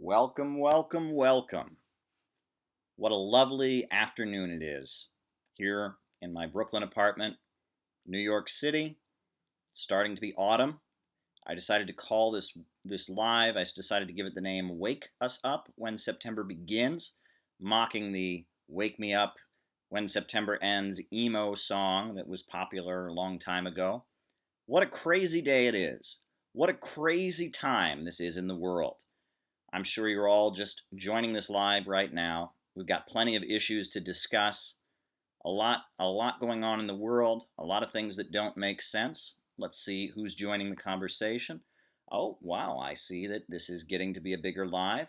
Welcome, welcome, welcome. What a lovely afternoon it is here in my Brooklyn apartment, New York City. Starting to be autumn. I decided to call this live. I decided to give it the name Wake Us Up When September Begins, mocking the Wake Me Up When September Ends emo song that was popular a long time ago. What a crazy day it is. What a crazy time this is in the world. I'm sure you're all just joining this live right now. We've got plenty of issues to discuss. A lot going on in the world, a lot of things that don't make sense. Let's see who's joining the conversation. Oh, wow, I see that this is getting to be a bigger live.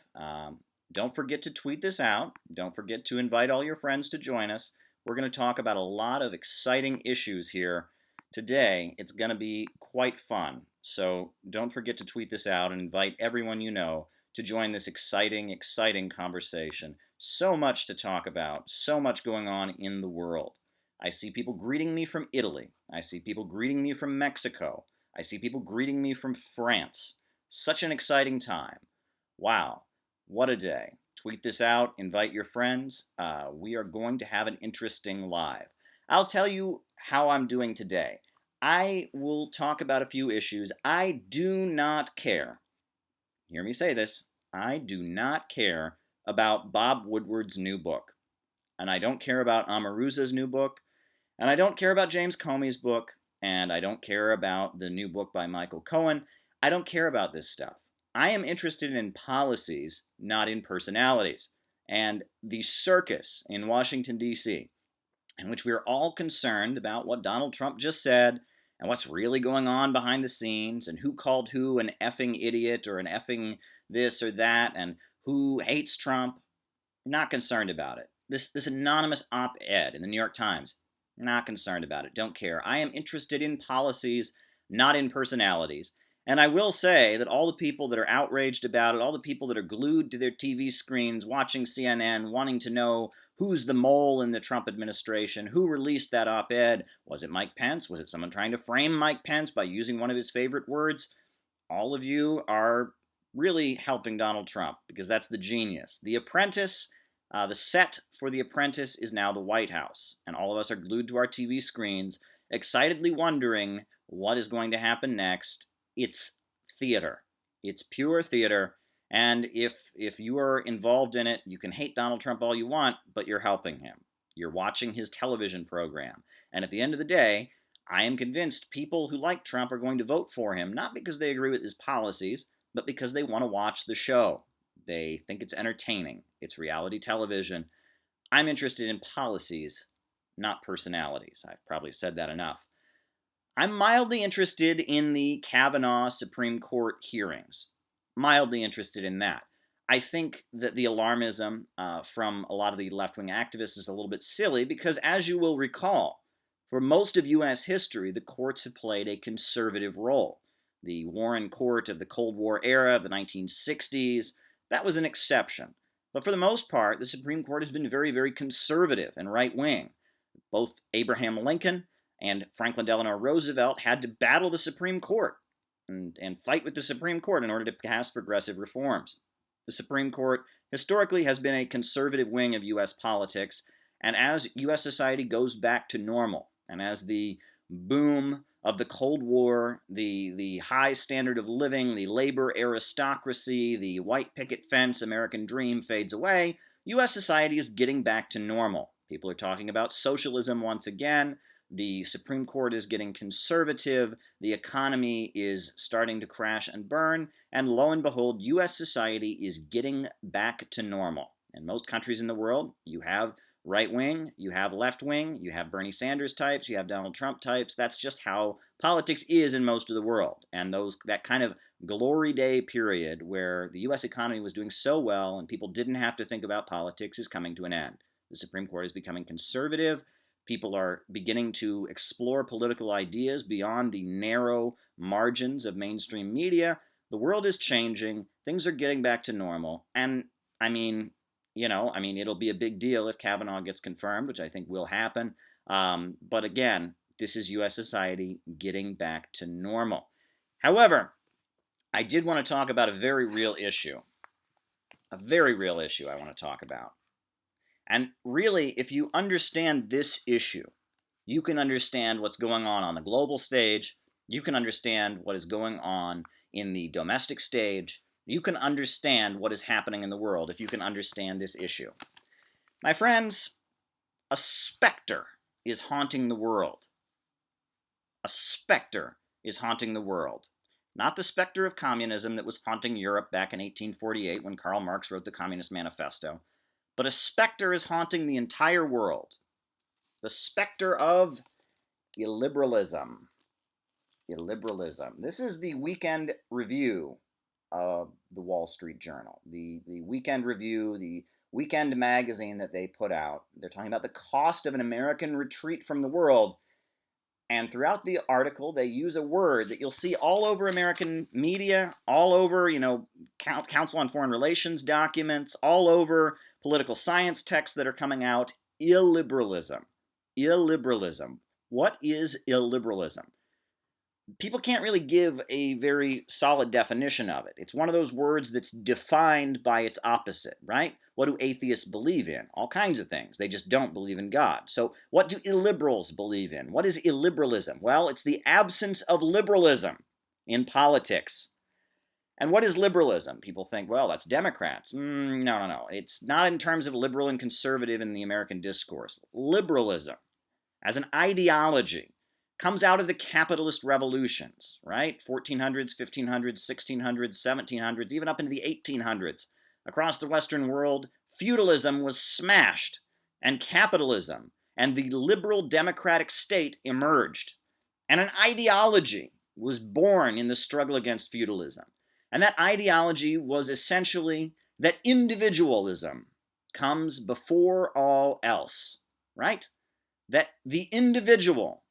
Don't forget to tweet this out. Don't forget to invite all your friends to join us. We're going to talk about a lot of exciting issues here today. It's going to be quite fun. So don't forget to tweet this out and invite everyone you know to join this exciting conversation. So much to talk about, so much going on in the world. I see people greeting me from Italy. I see people greeting me from Mexico. I see people greeting me from France. Such an exciting time. Wow, what a day. Tweet this out, invite your friends. We are going to have an interesting live. I'll tell you how I'm doing today. I will talk about a few issues. I do not care. Hear me say this. I do not care about Bob Woodward's new book. And I don't care about Omarosa's new book. And I don't care about James Comey's book. And I don't care about the new book by Michael Cohen. I don't care about this stuff. I am interested in policies, not in personalities. And the circus in Washington, D.C., in which we are all concerned about what Donald Trump just said and what's really going on behind the scenes and who called who an effing idiot or an effing this or that and who hates Trump. Not concerned about it. This anonymous op-ed in the New York Times, not concerned about it. Don't care. I am interested in policies, not in personalities. And I will say that all the people that are outraged about it, all the people that are glued to their TV screens, watching CNN, wanting to know who's the mole in the Trump administration, who released that op-ed, was it Mike Pence? Was it someone trying to frame Mike Pence by using one of his favorite words? All of you are really helping Donald Trump because that's the genius. The Apprentice, the set for The Apprentice is now the White House, and all of us are glued to our TV screens, excitedly wondering what is going to happen next. It's theater. It's pure theater, and if you are involved in it, you can hate Donald Trump all you want, but you're helping him. You're watching his television program, and at the end of the day, I am convinced people who like Trump are going to vote for him, not because they agree with his policies, but because they want to watch the show. They think it's entertaining. It's reality television. I'm interested in policies, not personalities. I've probably said that enough. I'm mildly interested in the Kavanaugh Supreme Court hearings. Mildly interested in that. I think that the alarmism from a lot of the left-wing activists is a little bit silly because, as you will recall, for most of U.S. history, the courts have played a conservative role. The Warren Court of the Cold War era of the 1960s, that was an exception. But for the most part, the Supreme Court has been very conservative and right-wing. Both Abraham Lincoln and Franklin Delano Roosevelt had to battle the Supreme Court and fight with the Supreme Court in order to pass progressive reforms. The Supreme Court historically has been a conservative wing of U.S. politics, and as U.S. society goes back to normal, and as the boom of the Cold War, the high standard of living, the labor aristocracy, the white picket fence American dream fades away, U.S. society is getting back to normal. People are talking about socialism once again. The Supreme Court is getting conservative, the economy is starting to crash and burn, and lo and behold, U.S. society is getting back to normal. In most countries in the world, you have right wing, you have left wing, you have Bernie Sanders types, you have Donald Trump types. That's just how politics is in most of the world. And that kind of glory day period where the U.S. economy was doing so well and people didn't have to think about politics is coming to an end. The Supreme Court is becoming conservative. People are beginning to explore political ideas beyond the narrow margins of mainstream media. The world is changing. Things are getting back to normal. And, it'll be a big deal if Kavanaugh gets confirmed, which I think will happen. But again, this is U.S. society getting back to normal. However, I did want to talk about a very real issue. a very real issue I want to talk about. And really, if you understand this issue, you can understand what's going on the global stage. You can understand what is going on in the domestic stage. You can understand what is happening in the world if you can understand this issue. My friends, a specter is haunting the world. A specter is haunting the world. Not the specter of communism that was haunting Europe back in 1848 when Karl Marx wrote the Communist Manifesto, but a specter is haunting the entire world. The specter of illiberalism. Illiberalism. This is the weekend review of the Wall Street Journal. The weekend review, the weekend magazine that they put out. They're talking about the cost of an American retreat from the world. And throughout the article, they use a word that you'll see all over American media, all over, Council on Foreign Relations documents, all over political science texts that are coming out. Illiberalism. Illiberalism. What is illiberalism? People can't really give a very solid definition of it. It's one of those words that's defined by its opposite, right? What do atheists believe in? All kinds of things. They just don't believe in God. So what do illiberals believe in? What is illiberalism? Well, it's the absence of liberalism in politics. And what is liberalism? People think, well, that's Democrats. No. It's not in terms of liberal and conservative in the American discourse. Liberalism, as an ideology, comes out of the capitalist revolutions, right? 1400s, 1500s, 1600s, 1700s, even up into the 1800s. Across the Western world, feudalism was smashed, and capitalism and the liberal democratic state emerged. And an ideology was born in the struggle against feudalism. And that ideology was essentially that individualism comes before all else, right? That the individual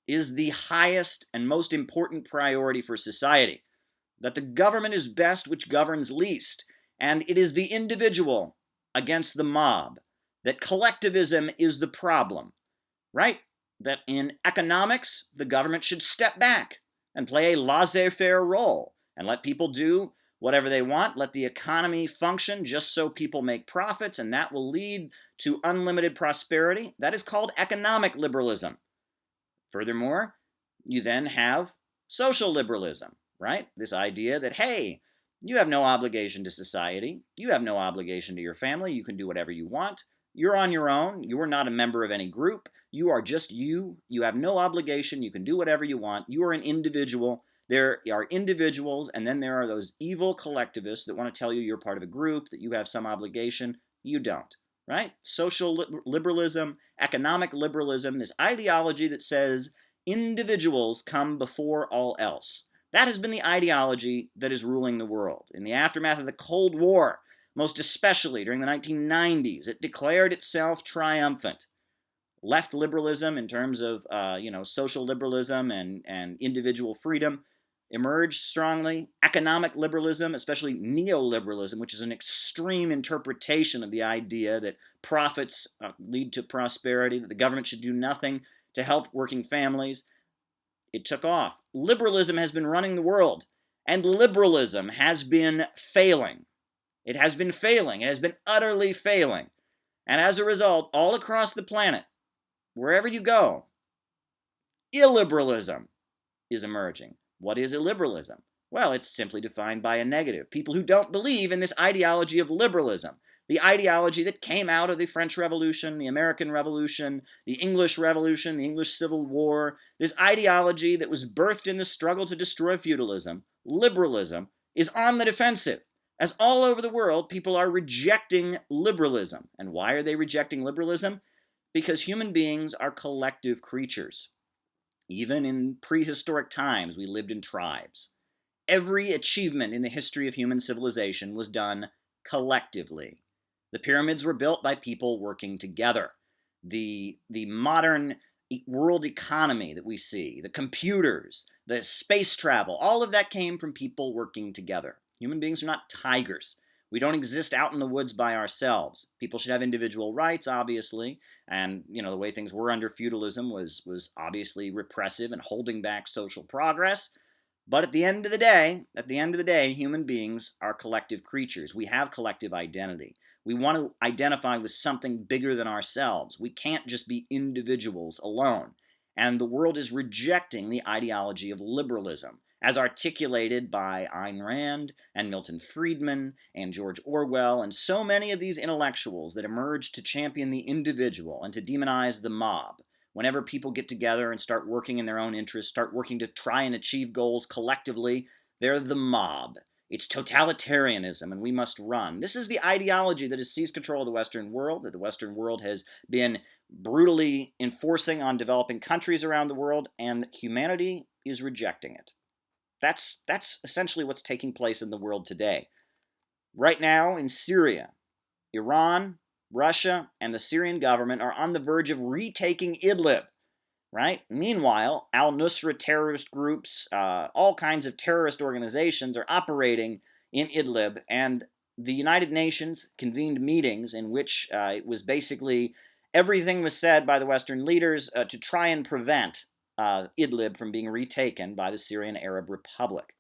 is the highest and most important priority for society, that the government is best which governs least, and it is the individual against the mob, that collectivism is the problem, right? That in economics, the government should step back and play a laissez-faire role and let people do whatever they want, let the economy function just so people make profits, and that will lead to unlimited prosperity. That is called economic liberalism. Furthermore, you then have social liberalism, right? This idea that, hey, you have no obligation to society. You have no obligation to your family. You can do whatever you want. You're on your own. You are not a member of any group. You are just you. You have no obligation. You can do whatever you want. You are an individual. There are individuals, and then there are those evil collectivists that want to tell you you're part of a group, that you have some obligation. You don't. Right? Social liberalism, economic liberalism, this ideology that says individuals come before all else. That has been the ideology that is ruling the world. In the aftermath of the Cold War, most especially during the 1990s, it declared itself triumphant. Left liberalism in terms of social liberalism and individual freedom emerged strongly. Economic liberalism, especially neoliberalism, which is an extreme interpretation of the idea that profits lead to prosperity, that the government should do nothing to help working families, it took off. Liberalism has been running the world, and liberalism has been failing. It has been failing. It has been utterly failing. And as a result, all across the planet, wherever you go, illiberalism is emerging. What is illiberalism? Well, it's simply defined by a negative. People who don't believe in this ideology of liberalism, the ideology that came out of the French Revolution, the American Revolution, the English Revolution, the English Civil War, this ideology that was birthed in the struggle to destroy feudalism, liberalism, is on the defensive. As all over the world, people are rejecting liberalism. And why are they rejecting liberalism? Because human beings are collective creatures. Even in prehistoric times, we lived in tribes. Every achievement in the history of human civilization was done collectively. The pyramids were built by people working together. The modern world economy that we see, the computers, the space travel, all of that came from people working together. Human beings are not tigers. We don't exist out in the woods by ourselves. People should have individual rights, obviously, and the way things were under feudalism was obviously repressive and holding back social progress. But at the end of the day, human beings are collective creatures. We have collective identity. We want to identify with something bigger than ourselves. We can't just be individuals alone. And the world is rejecting the ideology of liberalism, as articulated by Ayn Rand and Milton Friedman and George Orwell and so many of these intellectuals that emerged to champion the individual and to demonize the mob. Whenever people get together and start working in their own interests, start working to try and achieve goals collectively, they're the mob. It's totalitarianism, and we must run. This is the ideology that has seized control of the Western world, that the Western world has been brutally enforcing on developing countries around the world, and humanity is rejecting it. That's essentially what's taking place in the world today. Right now in Syria, Iran, Russia, and the Syrian government are on the verge of retaking Idlib, right? Meanwhile, al-Nusra terrorist groups, all kinds of terrorist organizations are operating in Idlib, and the United Nations convened meetings in which it was basically everything was said by the Western leaders to try and prevent Idlib from being retaken by the Syrian Arab Republic.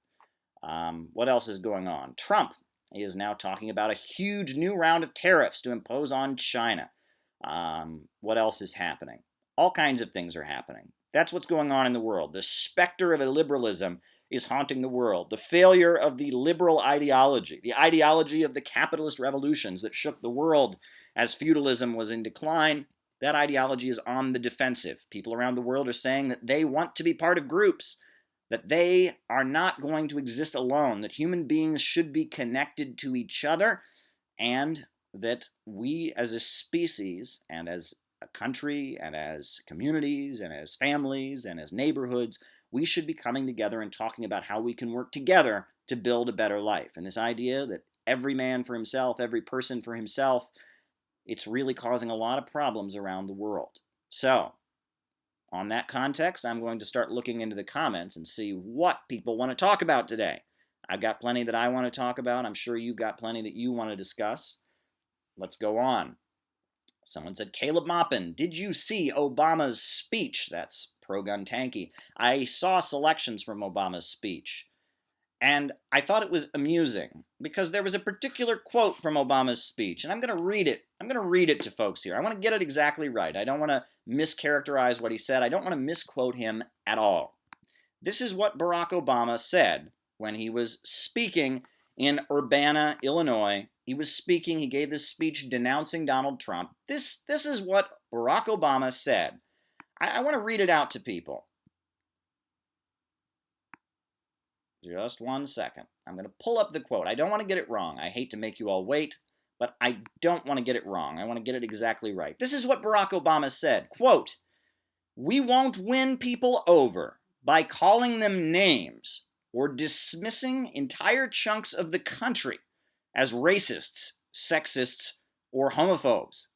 What else is going on? Trump is now talking about a huge new round of tariffs to impose on China. What else is happening? All kinds of things are happening. That's what's going on in the world. The specter of liberalism is haunting the world. The failure of the liberal ideology, the ideology of the capitalist revolutions that shook the world as feudalism was in decline, that ideology is on the defensive. People around the world are saying that they want to be part of groups, that they are not going to exist alone, that human beings should be connected to each other, and that we as a species and as a country and as communities and as families and as neighborhoods, we should be coming together and talking about how we can work together to build a better life. And this idea that every man for himself, every person for himself, it's really causing a lot of problems around the world. So, on that context, I'm going to start looking into the comments and see what people want to talk about today. I've got plenty that I want to talk about. I'm sure you've got plenty that you want to discuss. Let's go on. Someone said, Caleb Maupin, did you see Obama's speech? That's pro-gun tanky. I saw selections from Obama's speech, and I thought it was amusing because there was a particular quote from Obama's speech, and I'm going to read it. I'm going to read it to folks here. I want to get it exactly right. I don't want to mischaracterize what he said. I don't want to misquote him at all. This is what Barack Obama said when he was speaking in Urbana, Illinois. He gave this speech denouncing Donald Trump. This is what Barack Obama said. I want to read it out to people. Just one second. I'm going to pull up the quote. I don't want to get it wrong. I hate to make you all wait, but I don't want to get it wrong. I want to get it exactly right. This is what Barack Obama said. Quote, "We won't win people over by calling them names or dismissing entire chunks of the country as racists, sexists, or homophobes.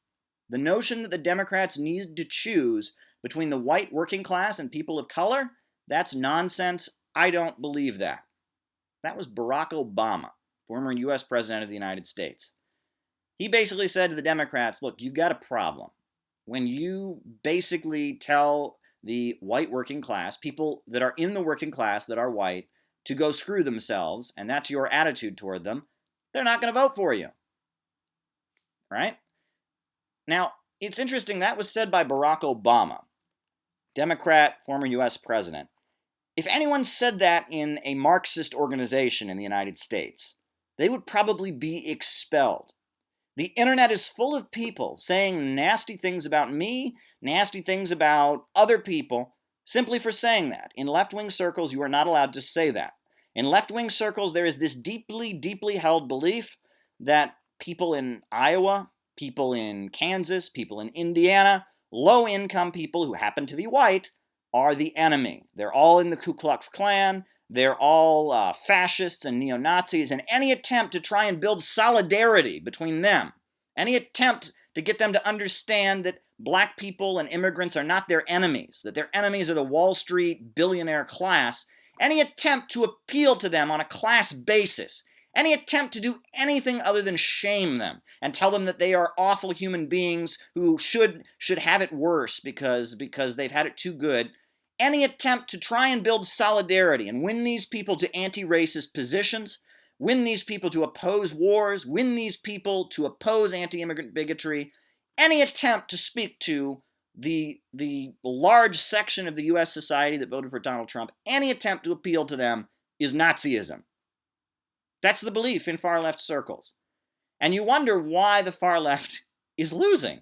The notion that the Democrats need to choose between the white working class and people of color, that's nonsense. I don't believe that." That was Barack Obama, former U.S. President of the United States. He basically said to the Democrats, look, you've got a problem. When you basically tell the white working class, people that are in the working class that are white, to go screw themselves, and that's your attitude toward them, they're not going to vote for you. Right? Now, it's interesting, that was said by Barack Obama, Democrat, former U.S. President. If anyone said that in a Marxist organization in the United States, they would probably be expelled. The internet is full of people saying nasty things about me, nasty things about other people, simply for saying that. In left-wing circles, you are not allowed to say that. In left-wing circles, there is this deeply, deeply held belief that people in Iowa, people in Kansas, people in Indiana, low-income people who happen to be white, are the enemy. They're all in the Ku Klux Klan. They're all fascists and neo-Nazis, and any attempt to try and build solidarity between them, any attempt to get them to understand that black people and immigrants are not their enemies, that their enemies are the Wall Street billionaire class, any attempt to appeal to them on a class basis, any attempt to do anything other than shame them and tell them that they are awful human beings who should have it worse because they've had it too good, Any attempt to try and build solidarity and win these people to anti-racist positions, win these people to oppose wars, win these people to oppose anti-immigrant bigotry, any attempt to speak to the large section of the U.S. society that voted for Donald Trump, any attempt to appeal to them is Nazism. That's the belief in far left circles. And you wonder why the far left is losing.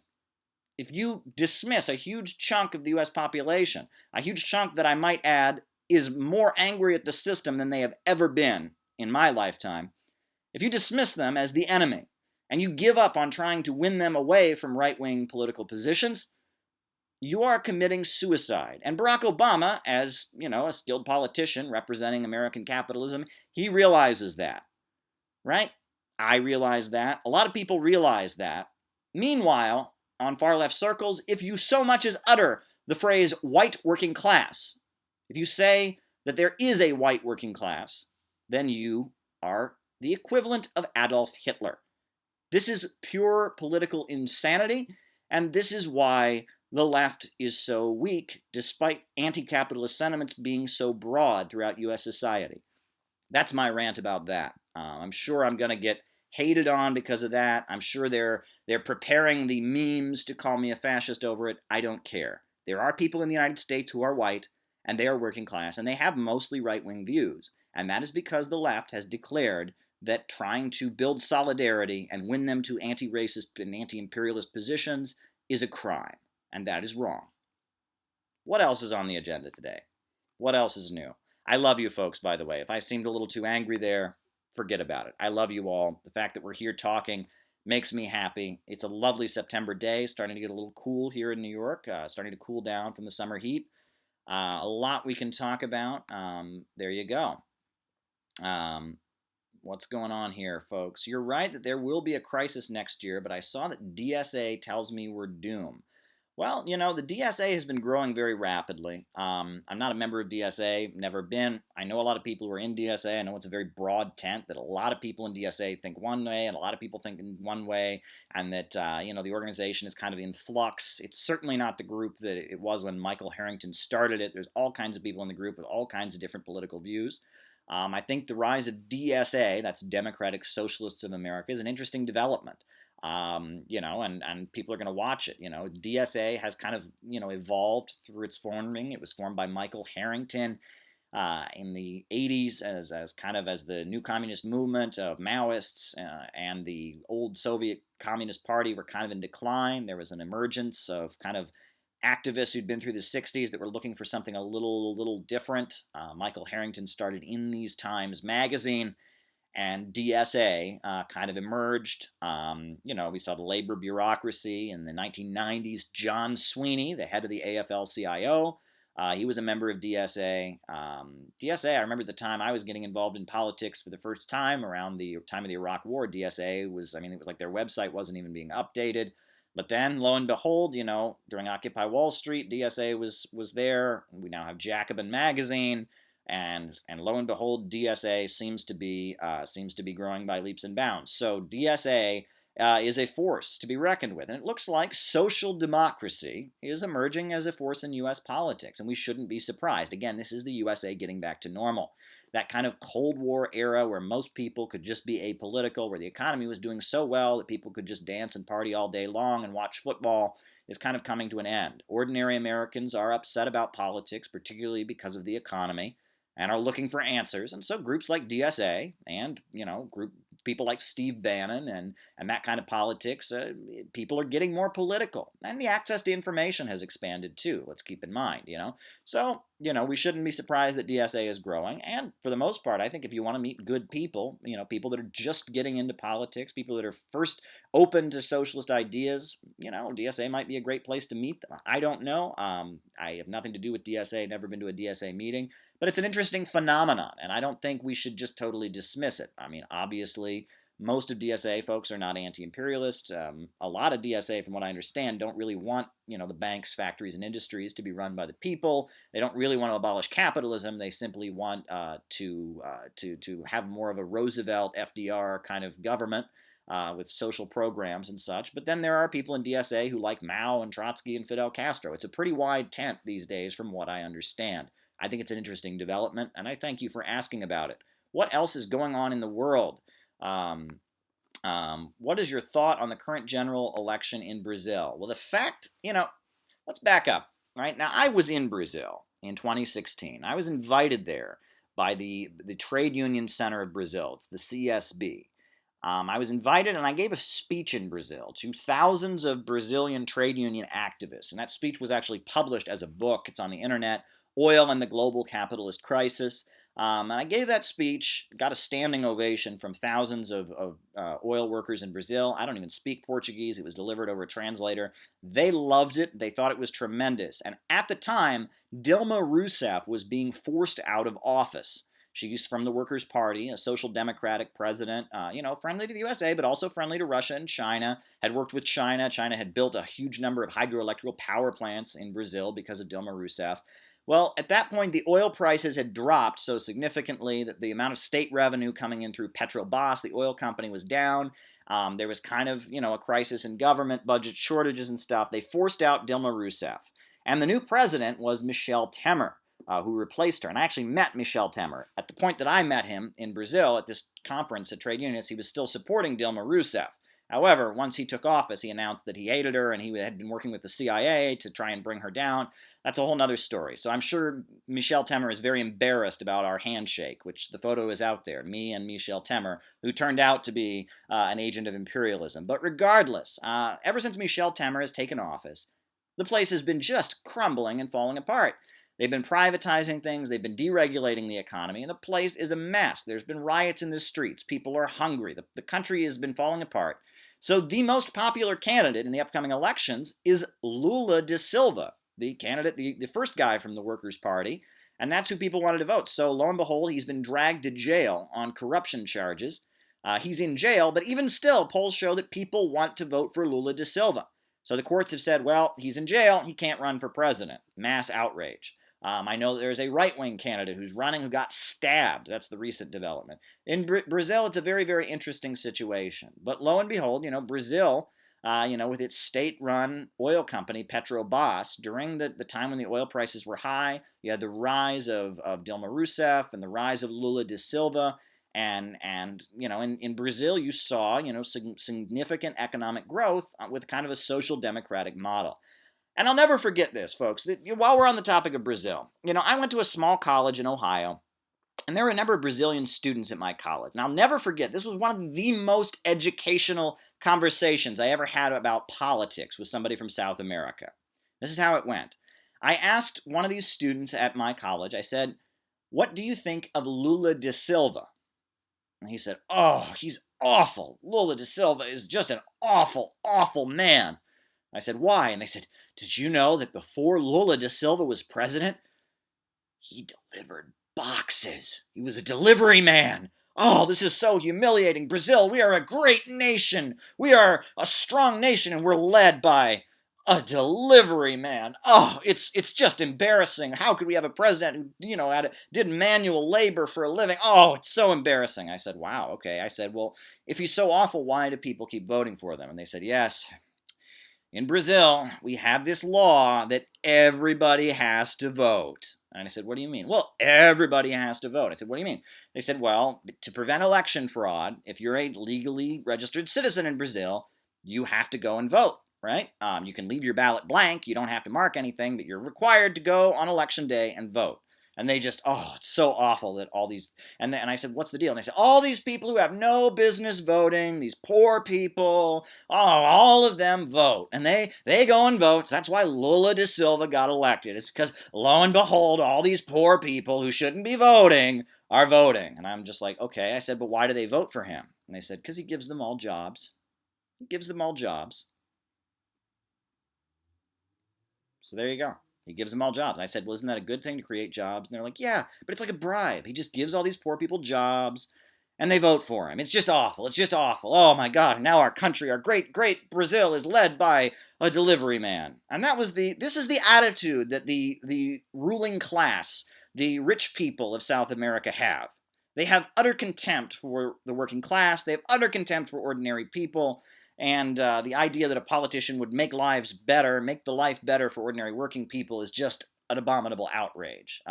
If you dismiss a huge chunk of the U.S. population, a huge chunk that I might add is more angry at the system than they have ever been in my lifetime, if you dismiss them as the enemy and you give up on trying to win them away from right-wing political positions, you are committing suicide. And Barack Obama, as a skilled politician representing American capitalism, he realizes that, right? I realize that. A lot of people realize that. Meanwhile, on far left circles, if you so much as utter the phrase white working class, if you say that there is a white working class, then you are the equivalent of Adolf Hitler. This is pure political insanity, and this is why the left is so weak, despite anti-capitalist sentiments being so broad throughout U.S. society. That's my rant about that. I'm sure I'm going to get hated on because of that. I'm sure they're preparing the memes to call me a fascist over it. I don't care. There are people in the United States who are white, and they are working class, and they have mostly right-wing views. And that is because the left has declared that trying to build solidarity and win them to anti-racist and anti-imperialist positions is a crime. And that is wrong. What else is on the agenda today? What else is new? I love you folks, by the way. If I seemed a little too angry there, forget about it. I love you all. The fact that we're here talking makes me happy. It's a lovely September day, starting to get a little cool here in New York, starting to cool down from the summer heat. A lot we can talk about. There you go. What's going on here, folks? You're right that there will be a crisis next year, but I saw that DSA tells me we're doomed. Well, the DSA has been growing very rapidly. I'm not a member of DSA, never been. I know a lot of people who are in DSA. I know it's a very broad tent, that a lot of people in DSA think one way, and a lot of people think in one way, and that, the organization is kind of in flux. It's certainly not the group that it was when Michael Harrington started it. There's all kinds of people in the group with all kinds of different political views. I think the rise of DSA, that's Democratic Socialists of America, is an interesting development. And people are going to watch it. DSA has kind of, evolved through its forming. It was formed by Michael Harrington in the 80s as the new communist movement of Maoists and the old Soviet Communist Party were kind of in decline. There was an emergence of kind of activists who'd been through the 60s that were looking for something a little different. Michael Harrington started In These Times magazine, and DSA kind of emerged. We saw the labor bureaucracy in the 1990s. John Sweeney, the head of the AFL-CIO, he was a member of DSA. DSA, I remember the time I was getting involved in politics for the first time, around the time of the Iraq War. DSA was, it was like their website wasn't even being updated. But then, lo and behold, during Occupy Wall Street, DSA was there. We now have Jacobin magazine. And lo and behold, DSA seems to be growing by leaps and bounds. So DSA is a force to be reckoned with, and it looks like social democracy is emerging as a force in U.S. politics, and we shouldn't be surprised. Again, this is the USA getting back to normal. That kind of Cold War era where most people could just be apolitical, where the economy was doing so well that people could just dance and party all day long and watch football, is kind of coming to an end. Ordinary Americans are upset about politics, particularly because of the economy, and are looking for answers. And so groups like DSA and, people like Steve Bannon and that kind of politics, people are getting more political. And the access to information has expanded too, let's keep in mind, So, we shouldn't be surprised that DSA is growing. And for the most part, I think if you want to meet good people, people that are just getting into politics, people that are first open to socialist ideas, DSA might be a great place to meet them. I don't know. I have nothing to do with DSA, never been to a DSA meeting, but it's an interesting phenomenon, and I don't think we should just totally dismiss it. Obviously, Most of DSA folks are not anti-imperialist. A lot of DSA, from what I understand, don't really want the banks, factories, and industries to be run by the people. They don't really want to abolish capitalism. They simply want to have more of a Roosevelt, FDR kind of government with social programs and such. But then there are people in DSA who like Mao and Trotsky and Fidel Castro. It's a pretty wide tent these days, from what I understand. I think it's an interesting development, and I thank you for asking about it. What else is going on in the world? What is your thought on the current general election in Brazil? Well, the fact, let's back up. Right now, I was in Brazil in 2016. I was invited there by the Trade Union Center of Brazil. It's the CSB. I was invited, and I gave a speech in Brazil to thousands of Brazilian trade union activists. And that speech was actually published as a book. It's on the internet, Oil and the Global Capitalist Crisis. And I gave that speech, got a standing ovation from thousands of oil workers in Brazil. I don't even speak Portuguese. It was delivered over a translator. They loved it. They thought it was tremendous. And at the time, Dilma Rousseff was being forced out of office. She's from the Workers' Party, a social democratic president, friendly to the USA, but also friendly to Russia and China, had worked with China. China had built a huge number of hydroelectric power plants in Brazil because of Dilma Rousseff. Well, at that point, the oil prices had dropped so significantly that the amount of state revenue coming in through Petrobras, the oil company, was down. There was kind of, a crisis in government, budget shortages and stuff. They forced out Dilma Rousseff. And the new president was Michel Temer, who replaced her. And I actually met Michel Temer. At the point that I met him in Brazil at this conference at trade unions, he was still supporting Dilma Rousseff. However, once he took office, he announced that he hated her and he had been working with the CIA to try and bring her down. That's a whole other story. So I'm sure Michel Temer is very embarrassed about our handshake, which the photo is out there, me and Michel Temer, who turned out to be an agent of imperialism. But regardless, ever since Michel Temer has taken office, the place has been just crumbling and falling apart. They've been privatizing things, they've been deregulating the economy, and the place is a mess. There's been riots in the streets, people are hungry, the country has been falling apart. So the most popular candidate in the upcoming elections is Lula da Silva, the candidate, the first guy from the Workers' Party, and that's who people wanted to vote. So lo and behold, he's been dragged to jail on corruption charges. He's in jail, but even still, polls show that people want to vote for Lula da Silva. So the courts have said, well, he's in jail, he can't run for president. Mass outrage. I know there's a right-wing candidate who's running who got stabbed. That's the recent development. In Brazil, it's a very, very interesting situation. But lo and behold, Brazil, with its state-run oil company, Petrobras, during the time when the oil prices were high, you had the rise of Dilma Rousseff and the rise of Lula da Silva. And in Brazil, you saw, significant economic growth with kind of a social democratic model. And I'll never forget this, folks. While we're on the topic of Brazil, I went to a small college in Ohio, and there were a number of Brazilian students at my college. And I'll never forget, this was one of the most educational conversations I ever had about politics with somebody from South America. This is how it went. I asked one of these students at my college, I said, "What do you think of Lula da Silva?" And he said, "Oh, he's awful. Lula da Silva is just an awful, awful man." I said, "Why?" And they said, "Did you know that before Lula da Silva was president, he delivered boxes? He was a delivery man. Oh, this is so humiliating. Brazil, we are a great nation. We are a strong nation, and we're led by a delivery man. Oh, it's just embarrassing. How could we have a president who, did manual labor for a living? Oh, it's so embarrassing." I said, "Wow, okay." I said, "Well, if he's so awful, why do people keep voting for them?" And they said, "Yes, in Brazil, we have this law that everybody has to vote." And I said, "What do you mean?" "Well, everybody has to vote." I said, "What do you mean?" They said, "Well, to prevent election fraud, if you're a legally registered citizen in Brazil, you have to go and vote, right? You can leave your ballot blank. You don't have to mark anything, but you're required to go on election day and vote." And they just, oh, it's so awful that all these, and I said, "What's the deal?" And they said, "All these people who have no business voting, these poor people, oh, all of them vote. And they go and vote. So that's why Lula da Silva got elected. It's because, lo and behold, all these poor people who shouldn't be voting are voting." And I'm just like, okay. I said, "But why do they vote for him?" And they said, "Because he gives them all jobs. He gives them all jobs." So there you go. He gives them all jobs. I said, "Well, isn't that a good thing to create jobs?" And they're like, "Yeah, but it's like a bribe. He just gives all these poor people jobs, and they vote for him. It's just awful. It's just awful. Oh my God! Now our country, our great Brazil, is led by a delivery man. And this is the attitude that the ruling class, the rich people of South America have. They have utter contempt for the working class. They have utter contempt for ordinary people. And the idea that a politician would make lives better, make the life better for ordinary working people, is just an abominable outrage.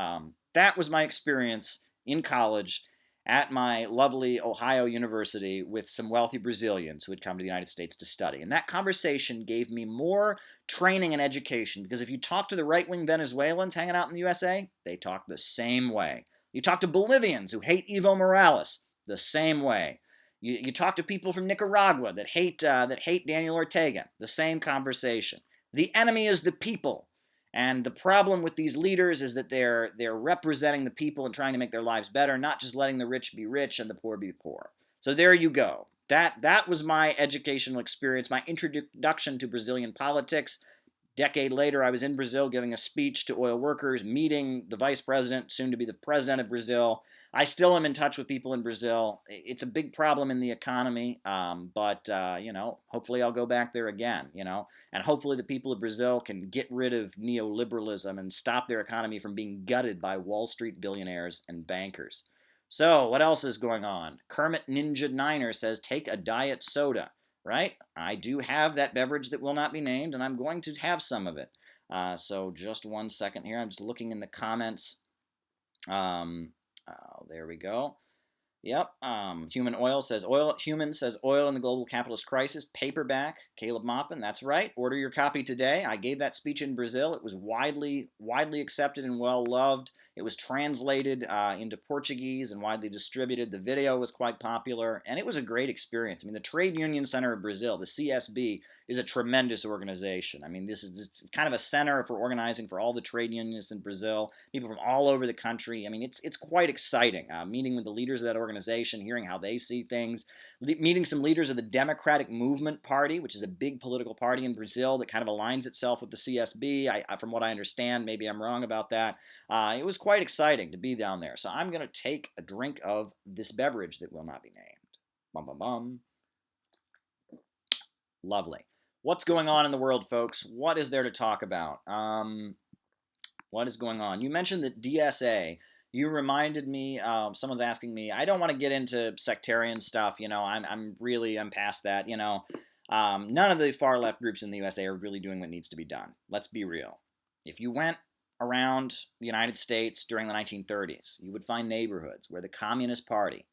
That was my experience in college at my lovely Ohio University with some wealthy Brazilians who had come to the United States to study. And that conversation gave me more training and education, because if you talk to the right-wing Venezuelans hanging out in the USA, they talk the same way. You talk to Bolivians who hate Evo Morales, the same way. You talk to people from Nicaragua that hate Daniel Ortega, the same conversation. The enemy is the people. And the problem with these leaders is that they're representing the people and trying to make their lives better, not just letting the rich be rich and the poor be poor. So there you go. That was my educational experience, my introduction to Brazilian politics. Decade later, I was in Brazil giving a speech to oil workers, meeting the vice president, soon to be the president of Brazil. I still am in touch with people in Brazil. It's a big problem in the economy, but hopefully I'll go back there again, and hopefully the people of Brazil can get rid of neoliberalism and stop their economy from being gutted by Wall Street billionaires and bankers. So, what else is going on? Kermit Ninja Niner says, take a diet soda. Right? I do have that beverage that will not be named, and I'm going to have some of it. So just one second here. I'm just looking in the comments. There we go. Yep. Human says oil in the global capitalist crisis. Paperback. Caleb Maupin. That's right. Order your copy today. I gave that speech in Brazil. It was widely accepted and well loved. It was translated into Portuguese and widely distributed. The video was quite popular, and it was a great experience. I mean, the Trade Union Center of Brazil, the CSB, is a tremendous organization. I mean, it's kind of a center for organizing for all the trade unionists in Brazil, people from all over the country. I mean, it's quite exciting. Meeting with the leaders of that organization, hearing how they see things, meeting some leaders of the Democratic Movement Party, which is a big political party in Brazil that kind of aligns itself with the CSB. From what I understand, maybe I'm wrong about that. It was quite exciting to be down there. So I'm going to take a drink of this beverage that will not be named. Bum, bum, bum. Lovely. What's going on in the world, folks? What is there to talk about? What is going on? You mentioned the DSA. You reminded me, someone's asking me, I don't want to get into sectarian stuff, I'm past that, none of the far left groups in the USA are really doing what needs to be done. Let's be real. If you went around the United States during the 1930s, you would find neighborhoods where the Communist Party,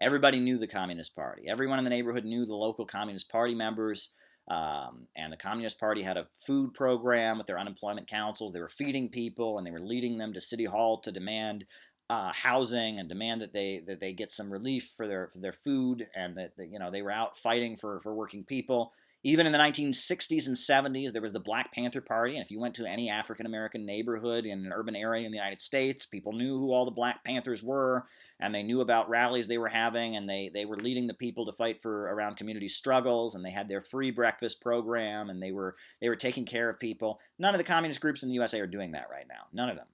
everybody knew the Communist Party. Everyone in the neighborhood knew the local Communist Party members. And the Communist Party had a food program with their unemployment councils. They were feeding people, and they were leading them to City Hall to demand housing and demand that they get some relief for their food, and that they were out fighting for working people. Even in the 1960s and 70s, there was the Black Panther Party, and if you went to any African-American neighborhood in an urban area in the United States, people knew who all the Black Panthers were, and they knew about rallies they were having, and they were leading the people to fight around community struggles, and they had their free breakfast program, and they were taking care of people. None of the communist groups in the USA are doing that right now. None of them.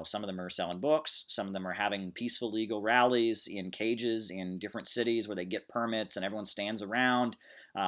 Some of them are selling books. Some of them are having peaceful legal rallies in cages in different cities where they get permits and everyone stands around.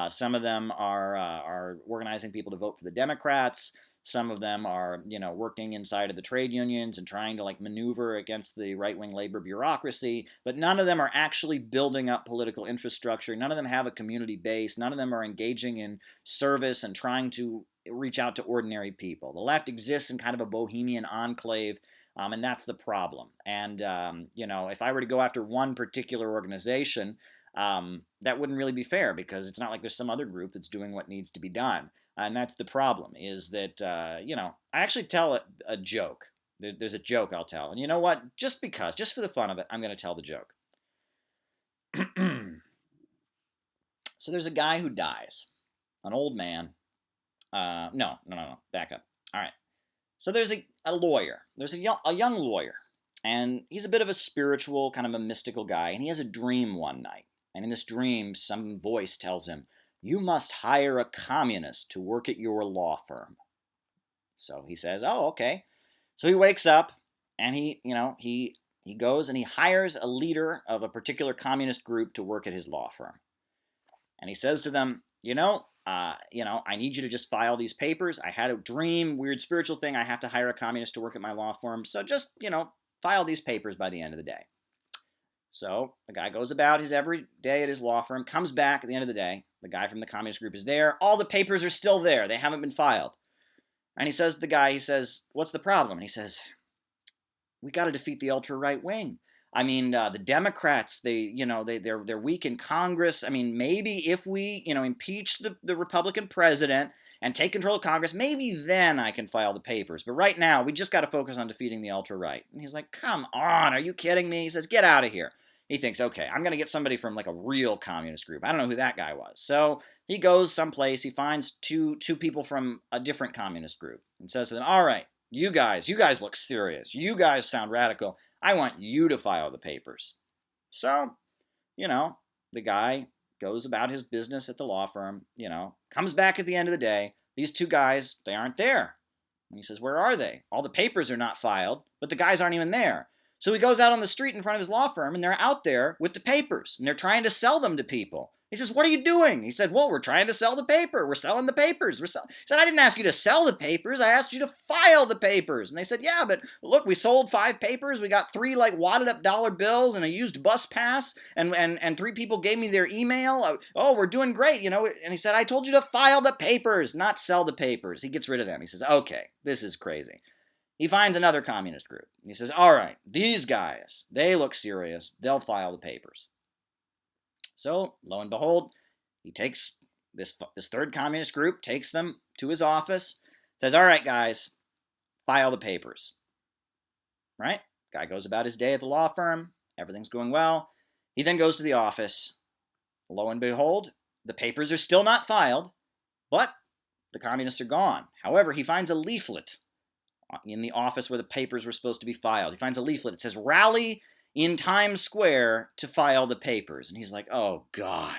Some of them are organizing people to vote for the Democrats. Some of them are, working inside of the trade unions and trying to maneuver against the right-wing labor bureaucracy. But none of them are actually building up political infrastructure. None of them have a community base. None of them are engaging in service and trying to reach out to ordinary people. The left exists in kind of a bohemian enclave. And that's the problem. And, if I were to go after one particular organization, that wouldn't really be fair, because it's not like there's some other group that's doing what needs to be done. And that's the problem, is that, I actually tell a joke. There's a joke I'll tell. And you know what? Just for the fun of it, I'm going to tell the joke. So there's a guy who dies. An old man. No. Back up. All right. So there's a lawyer. There's a young lawyer. And he's a bit of a spiritual, kind of a mystical guy. And he has a dream one night. And in this dream, some voice tells him, you must hire a communist to work at your law firm. So he says, oh, okay. So he wakes up, and he he goes and he hires a leader of a particular communist group to work at his law firm. And he says to them, I need you to just file these papers. I had a dream, weird spiritual thing. I have to hire a communist to work at my law firm. So just, file these papers by the end of the day. So the guy goes about his every day at his law firm, comes back at the end of the day. The guy from the communist group is there. All the papers are still there. They haven't been filed. And he says to the guy, what's the problem? And he says, we got to defeat the ultra right wing. I mean, the Democrats, they're weak in Congress. I mean, maybe if we, impeach the Republican president and take control of Congress, maybe then I can file the papers. But right now, we just got to focus on defeating the ultra right. And he's like, come on, are you kidding me? He says, get out of here. He thinks, okay, I'm going to get somebody from like a real communist group. I don't know who that guy was. So he goes someplace. He finds two people from a different communist group and says to them, all right, you guys look serious. You guys sound radical. I want you to file the papers. So, the guy goes about his business at the law firm, comes back at the end of the day. These two guys, they aren't there. And he says, where are they? All the papers are not filed, but the guys aren't even there. So he goes out on the street in front of his law firm, and they're out there with the papers, and they're trying to sell them to people. He says, what are you doing? He said, well, we're trying to sell the paper. We're selling the papers. He said, I didn't ask you to sell the papers. I asked you to file the papers. And they said, yeah, but look, we sold 5 papers. We got 3 like wadded up dollar bills and a used bus pass. And 3 people gave me their email. Oh, we're doing great, And he said, I told you to file the papers, not sell the papers. He gets rid of them. He says, okay, this is crazy. He finds another communist group. He says, all right, these guys, they look serious. They'll file the papers. So, lo and behold, he takes this third communist group, takes them to his office, says, all right, guys, file the papers. Right? Guy goes about his day at the law firm. Everything's going well. He then goes to the office. Lo and behold, the papers are still not filed, but the communists are gone. However, he finds a leaflet in the office where the papers were supposed to be filed. He finds a leaflet. It says, rally in Times Square to file the papers. And he's like, oh, God.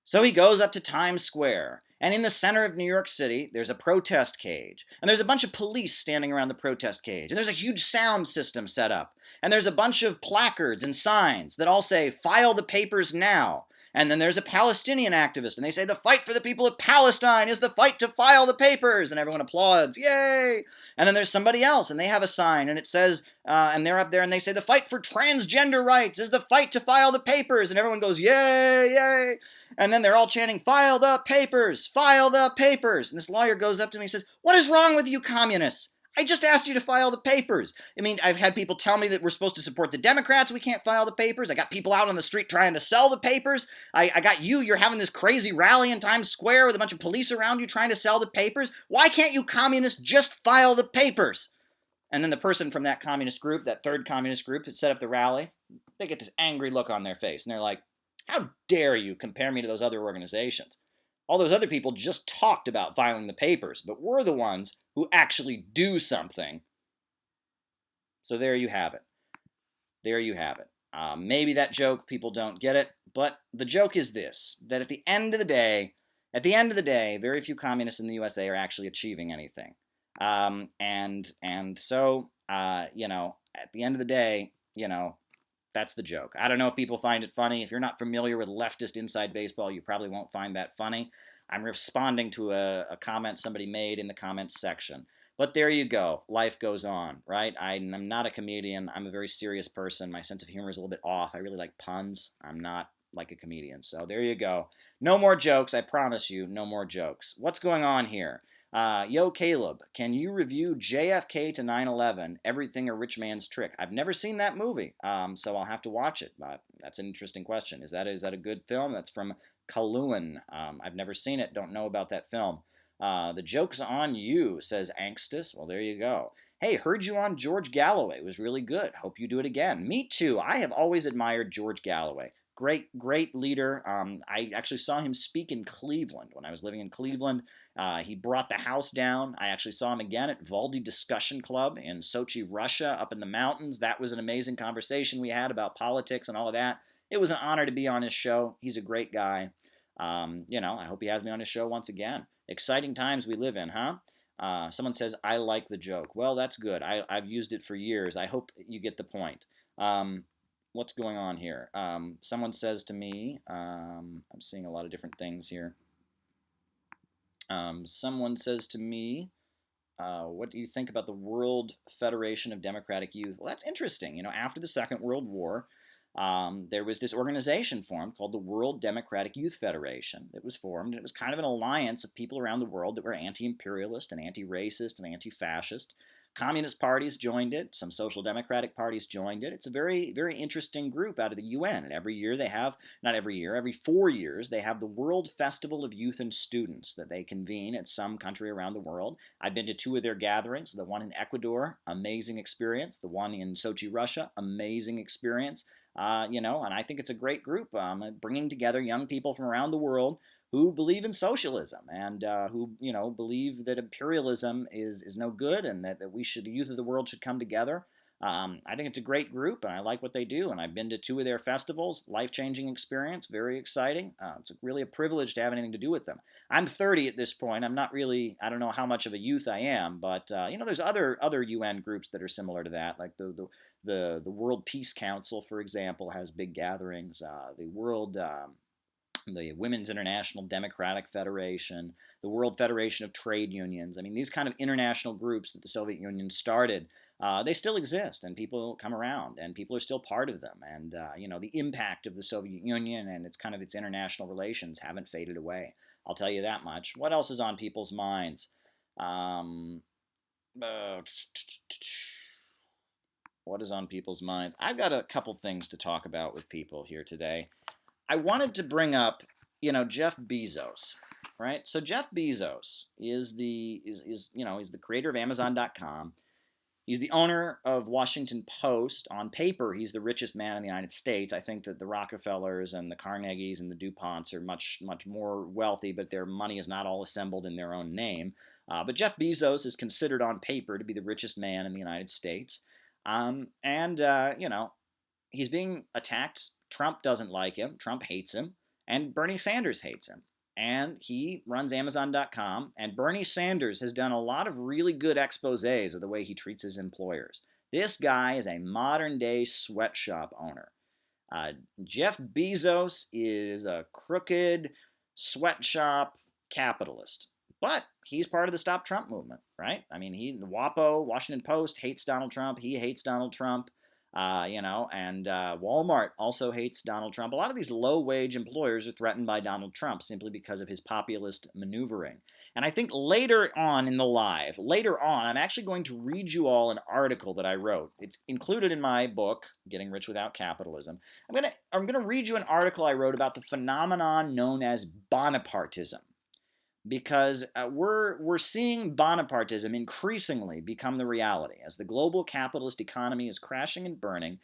So he goes up to Times Square. And in the center of New York City, there's a protest cage. And there's a bunch of police standing around the protest cage. And there's a huge sound system set up. And there's a bunch of placards and signs that all say, file the papers now. And then there's a Palestinian activist, and they say the fight for the people of Palestine is the fight to file the papers, and everyone applauds, yay! And then there's somebody else, and they have a sign, and it says, and they're up there, and they say the fight for transgender rights is the fight to file the papers, and everyone goes, yay, yay! And then they're all chanting, file the papers, file the papers! And this lawyer goes up to me and says, what is wrong with you communists? I just asked you to file the papers. I mean, I've had people tell me that we're supposed to support the Democrats. We can't file the papers. I got people out on the street trying to sell the papers. I got you. You're having this crazy rally in Times Square with a bunch of police around you trying to sell the papers. Why can't you communists just file the papers? And then the person from that communist group, that third communist group that set up the rally, they get this angry look on their face. And they're like, how dare you compare me to those other organizations? All those other people just talked about filing the papers, but we're the ones who actually do something. So there you have it. There you have it. Maybe that joke, people don't get it, but the joke is this, that at the end of the day, very few communists in the USA are actually achieving anything. So, at the end of the day, that's the joke. I don't know if people find it funny. If you're not familiar with leftist inside baseball, you probably won't find that funny. I'm responding to a comment somebody made in the comments section. But there you go. Life goes on, right? I'm not a comedian. I'm a very serious person. My sense of humor is a little bit off. I really like puns. I'm not like a comedian. So there you go. No more jokes. I promise you, no more jokes. What's going on here? Yo, Caleb, can you review JFK to 9/11, Everything a Rich Man's Trick? I've never seen that movie, so I'll have to watch it. That's an interesting question. Is that a good film? That's from Kaluan. I've never seen it. Don't know about that film. The joke's on you, says Angstus. Well, there you go. Hey, heard you on George Galloway. It was really good. Hope you do it again. Me too. I have always admired George Galloway. Great leader. I actually saw him speak in Cleveland when I was living in Cleveland. He brought the house down. I actually saw him again at Valdi Discussion Club in Sochi, Russia, up in the mountains. That was an amazing conversation we had about politics and all of that. It was an honor to be on his show. He's a great guy. I hope he has me on his show once again. Exciting times we live in, huh? Someone says, I like the joke. Well, that's good. I've used it for years. I hope you get the point. What's going on here? Someone says to me, I'm seeing a lot of different things here. Someone says to me, what do you think about the World Federation of Democratic Youth? Well, that's interesting. You know, after the Second World War, there was this organization formed called the World Democratic Youth Federation that was formed, and it was kind of an alliance of people around the world that were anti-imperialist and anti-racist and anti-fascist. Communist parties joined it. Some social democratic parties joined it. It's a very, very interesting group out of the UN. And every year they have, not every year, every 4 years, they have the World Festival of Youth and Students that they convene at some country around the world. I've been to 2 of their gatherings. The one in Ecuador, amazing experience. The one in Sochi, Russia, amazing experience. And I think it's a great group, bringing together young people from around the world who believe in socialism and who believe that imperialism is no good and that the youth of the world should come together. I think it's a great group and I like what they do, and I've been to 2 of their festivals. Life-changing experience, very exciting. It's really a privilege to have anything to do with them. I'm 30 at this point. I don't know how much of a youth I am, but there's other UN groups that are similar to that, like the World Peace Council, for example, has big gatherings. The Women's International Democratic Federation, the World Federation of Trade Unions. I mean, these kind of international groups that the Soviet Union started, they still exist, and people come around, and people are still part of them. And, the impact of the Soviet Union and its international relations haven't faded away. I'll tell you that much. What else is on people's minds? What is on people's minds? I've got a couple things to talk about with people here today. I wanted to bring up, Jeff Bezos, right? So Jeff Bezos is he's the creator of Amazon.com. He's the owner of Washington Post. On paper, he's the richest man in the United States. I think that the Rockefellers and the Carnegies and the DuPonts are much, much more wealthy, but their money is not all assembled in their own name. But Jeff Bezos is considered on paper to be the richest man in the United States. He's being attacked. Trump doesn't like him. Trump hates him. And Bernie Sanders hates him. And he runs Amazon.com. And Bernie Sanders has done a lot of really good exposés of the way he treats his employers. This guy is a modern-day sweatshop owner. Jeff Bezos is a crooked sweatshop capitalist. But he's part of the Stop Trump movement, right? I mean, the WAPO, Washington Post, hates Donald Trump. He hates Donald Trump. And Walmart also hates Donald Trump. A lot of these low-wage employers are threatened by Donald Trump simply because of his populist maneuvering. And I think later on in the live, I'm actually going to read you all an article that I wrote. It's included in my book, Getting Rich Without Capitalism. I'm gonna read you an article I wrote about the phenomenon known as Bonapartism. Because we're seeing Bonapartism increasingly become the reality. As the global capitalist economy is crashing and burning,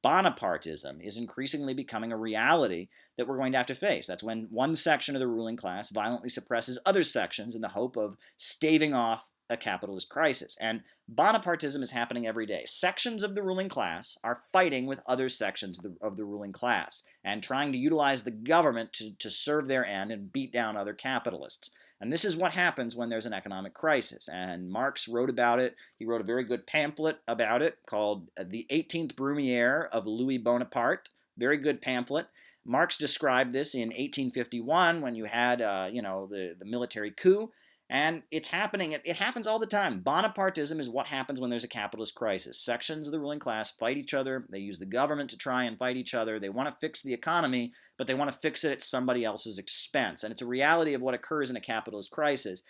Bonapartism is increasingly becoming a reality that we're going to have to face. That's when one section of the ruling class violently suppresses other sections in the hope of staving off a capitalist crisis. And Bonapartism is happening every day. Sections of the ruling class are fighting with other sections of the ruling class and trying to utilize the government to serve their end and beat down other capitalists. And this is what happens when there's an economic crisis. And Marx wrote about it. He wrote a very good pamphlet about it called The 18th Brumaire of Louis Bonaparte. Very good pamphlet. Marx described this in 1851 when you had, the military coup. And it's happening. It happens all the time. Bonapartism is what happens when there's a capitalist crisis. Sections of the ruling class fight each other. They use the government to try and fight each other. They want to fix the economy, but they want to fix it at somebody else's expense. And it's a reality of what occurs in a capitalist crisis.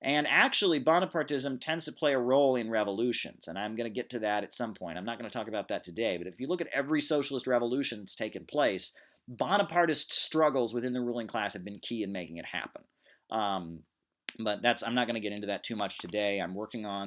And actually, Bonapartism tends to play a role in revolutions. And I'm going to get to that at some point. I'm not going to talk about that today. But if you look at every socialist revolution that's taken place, Bonapartist struggles within the ruling class have been key in making it happen. But I'm not going to get into that too much today.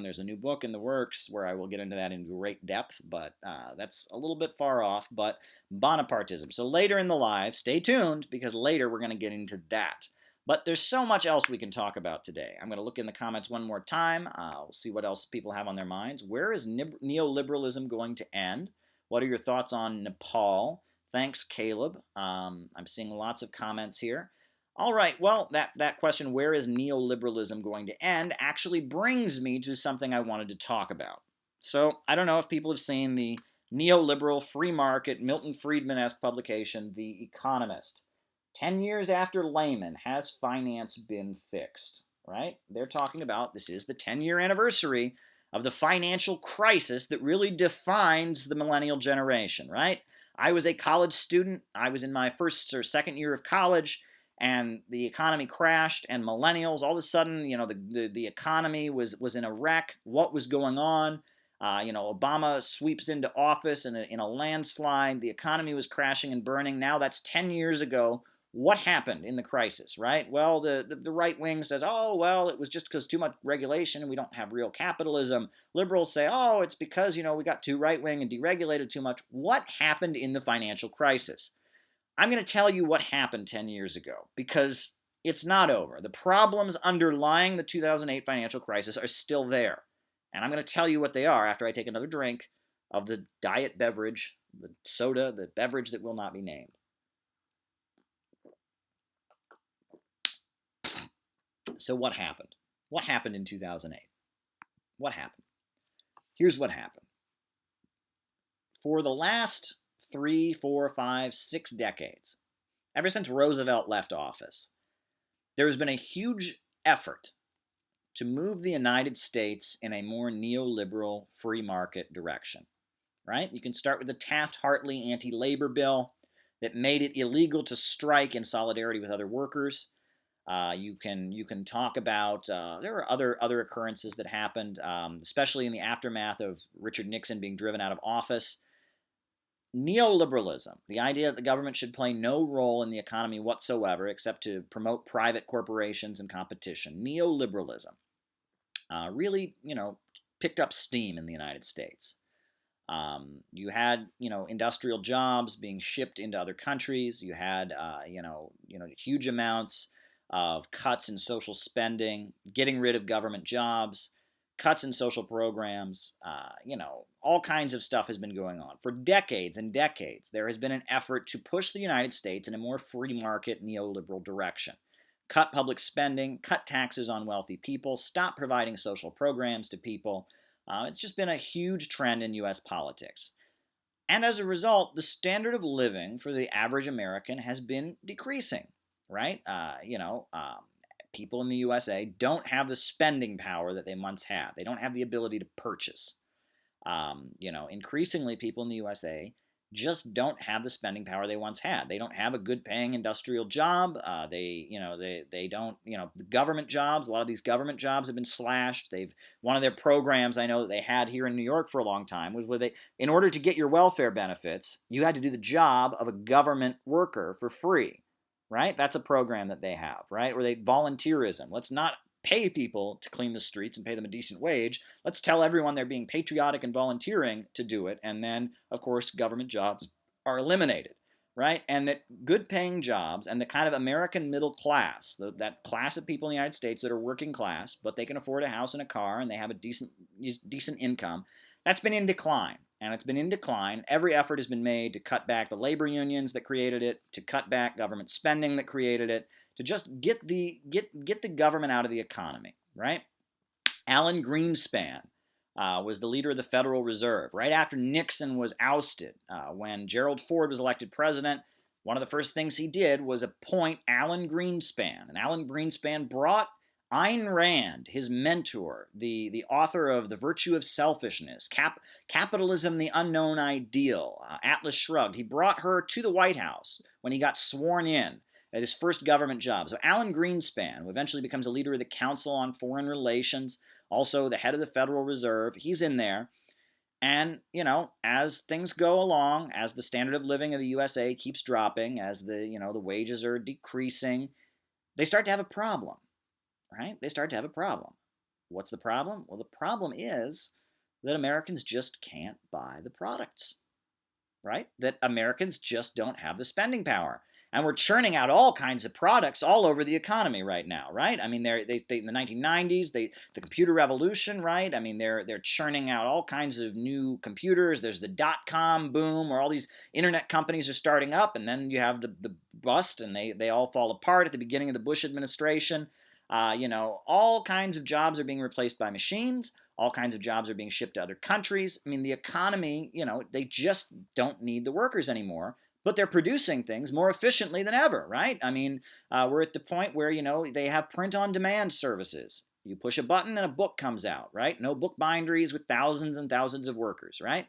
There's a new book in the works where I will get into that in great depth, but that's a little bit far off. But Bonapartism. So later in the live, stay tuned, because later we're going to get into that. But there's so much else we can talk about today. I'm going to look in the comments one more time. We'll see what else people have on their minds. Where is neoliberalism going to end? What are your thoughts on Nepal? Thanks, Caleb. I'm seeing lots of comments here. All right, well, that question, where is neoliberalism going to end, actually brings me to something I wanted to talk about. So I don't know if people have seen the neoliberal, free market, Milton Friedman-esque publication, The Economist. 10 years after Lehman, has finance been fixed? Right? They're talking about this is the 10-year anniversary of the financial crisis that really defines the millennial generation, right? I was a college student. I was in my first or second year of college, and the economy crashed, and millennials, all of a sudden, the economy was in a wreck. What was going on? Obama sweeps into office in a landslide. The economy was crashing and burning. Now that's 10 years ago. What happened in the crisis, right? Well, the right wing says, oh, well, it was just because too much regulation and we don't have real capitalism. Liberals say, oh, it's because, we got too right wing and deregulated too much. What happened in the financial crisis? I'm going to tell you what happened 10 years ago because it's not over. The problems underlying the 2008 financial crisis are still there. And I'm going to tell you what they are after I take another drink of the diet beverage, the soda, the beverage that will not be named. So what happened? What happened in 2008? What happened? Here's what happened. For the last 3, 4, 5, 6 decades, ever since Roosevelt left office, there has been a huge effort to move the United States in a more neoliberal free market direction, right? You can start with the Taft-Hartley anti-labor bill that made it illegal to strike in solidarity with other workers. You can talk about there were other occurrences that happened, especially in the aftermath of Richard Nixon being driven out of office. Neoliberalism, the idea that the government should play no role in the economy whatsoever except to promote private corporations and competition. Neoliberalism really, picked up steam in the United States. You had, industrial jobs being shipped into other countries. You had, huge amounts of cuts in social spending, getting rid of government jobs, cuts in social programs. All kinds of stuff has been going on for decades and decades. There has been an effort to push the United States in a more free market neoliberal direction. Cut public spending, cut taxes on wealthy people, stop providing social programs to people. It's just been a huge trend in U.S. politics. And as a result, the standard of living for the average American has been decreasing, right? People in the USA don't have the spending power that they once had. They don't have the ability to purchase. Increasingly, people in the USA just don't have the spending power they once had. They don't have a good paying industrial job. They don't, the government jobs, a lot of these government jobs have been slashed. One of their programs I know that they had here in New York for a long time was where in order to get your welfare benefits, you had to do the job of a government worker for free, right? That's a program that they have, right? Where volunteerism. Let's not pay people to clean the streets and pay them a decent wage. Let's tell everyone they're being patriotic and volunteering to do it. And then, of course, government jobs are eliminated, right? And that good paying jobs and the kind of American middle class, that class of people in the United States that are working class, but they can afford a house and a car and they have a decent income, that's been in decline. And it's been in decline. Every effort has been made to cut back the labor unions that created it, to cut back government spending that created it, to just get the government out of the economy, right? Alan Greenspan was the leader of the Federal Reserve. Right after Nixon was ousted, when Gerald Ford was elected president, one of the first things he did was appoint Alan Greenspan. And Alan Greenspan brought Ayn Rand, his mentor, the author of The Virtue of Selfishness, Capitalism, the Unknown Ideal, Atlas Shrugged. He brought her to the White House when he got sworn in at his first government job. So Alan Greenspan, who eventually becomes a leader of the Council on Foreign Relations, also the head of the Federal Reserve, he's in there. And, as things go along, as the standard of living of the USA keeps dropping, as the wages are decreasing, they start to have a problem, right? They start to have a problem. What's the problem? Well, the problem is that Americans just can't buy the products, right? That Americans just don't have the spending power. And we're churning out all kinds of products all over the economy right now, right? I mean, they in the 1990s, the computer revolution, right? I mean, they're churning out all kinds of new computers. There's the dot-com boom where all these internet companies are starting up, and then you have the bust, and they all fall apart at the beginning of the Bush administration. All kinds of jobs are being replaced by machines. All kinds of jobs are being shipped to other countries. I mean, the economy, they just don't need the workers anymore, but they're producing things more efficiently than ever, right? I mean, we're at the point where, they have print on demand services. You push a button and a book comes out, right? No book binderies with thousands and thousands of workers, right?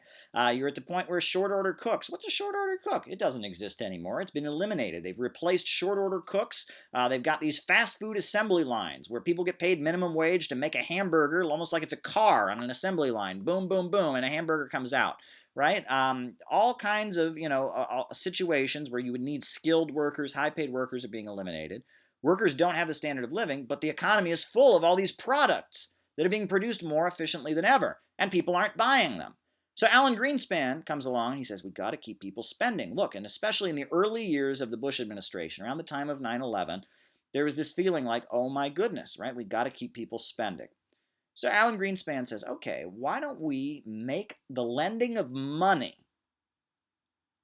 You're at the point where short order cooks. What's a short order cook? It doesn't exist anymore. It's been eliminated. They've replaced short order cooks. They've got these fast food assembly lines where people get paid minimum wage to make a hamburger, almost like it's a car on an assembly line. Boom, boom, boom, and a hamburger comes out. Right? All kinds of, situations where you would need skilled workers, high-paid workers are being eliminated. Workers don't have the standard of living, but the economy is full of all these products that are being produced more efficiently than ever, and people aren't buying them. So Alan Greenspan comes along and he says, we've got to keep people spending. Look, and especially in the early years of the Bush administration, around the time of 9/11, there was this feeling like, oh my goodness, right? We've got to keep people spending. So Alan Greenspan says, okay, why don't we make the lending of money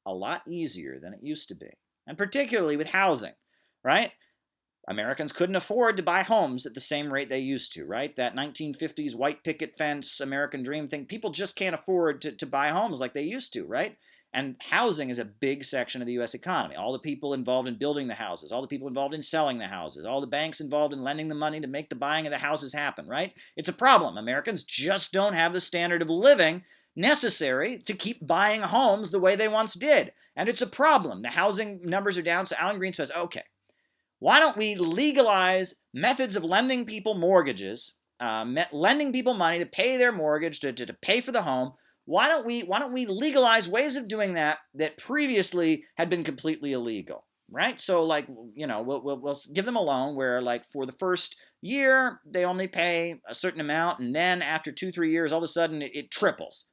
a lot easier than it used to be? And particularly with housing, right? Americans couldn't afford to buy homes at the same rate they used to, right? That 1950s white picket fence, American dream thing, people just can't afford to buy homes like they used to, right? And housing is a big section of the U.S. economy. All the people involved in building the houses, all the people involved in selling the houses, all the banks involved in lending the money to make the buying of the houses happen, right? It's a problem. Americans just don't have the standard of living necessary to keep buying homes the way they once did. And it's a problem. The housing numbers are down, so Alan Greenspan says, okay, why don't we legalize methods of lending people mortgages, lending people money to pay their mortgage, to pay for the home. Why don't we legalize ways of doing that previously had been completely illegal, right? So like, we'll give them a loan where like for the first year they only pay a certain amount, and then after 2-3 years, all of a sudden it triples,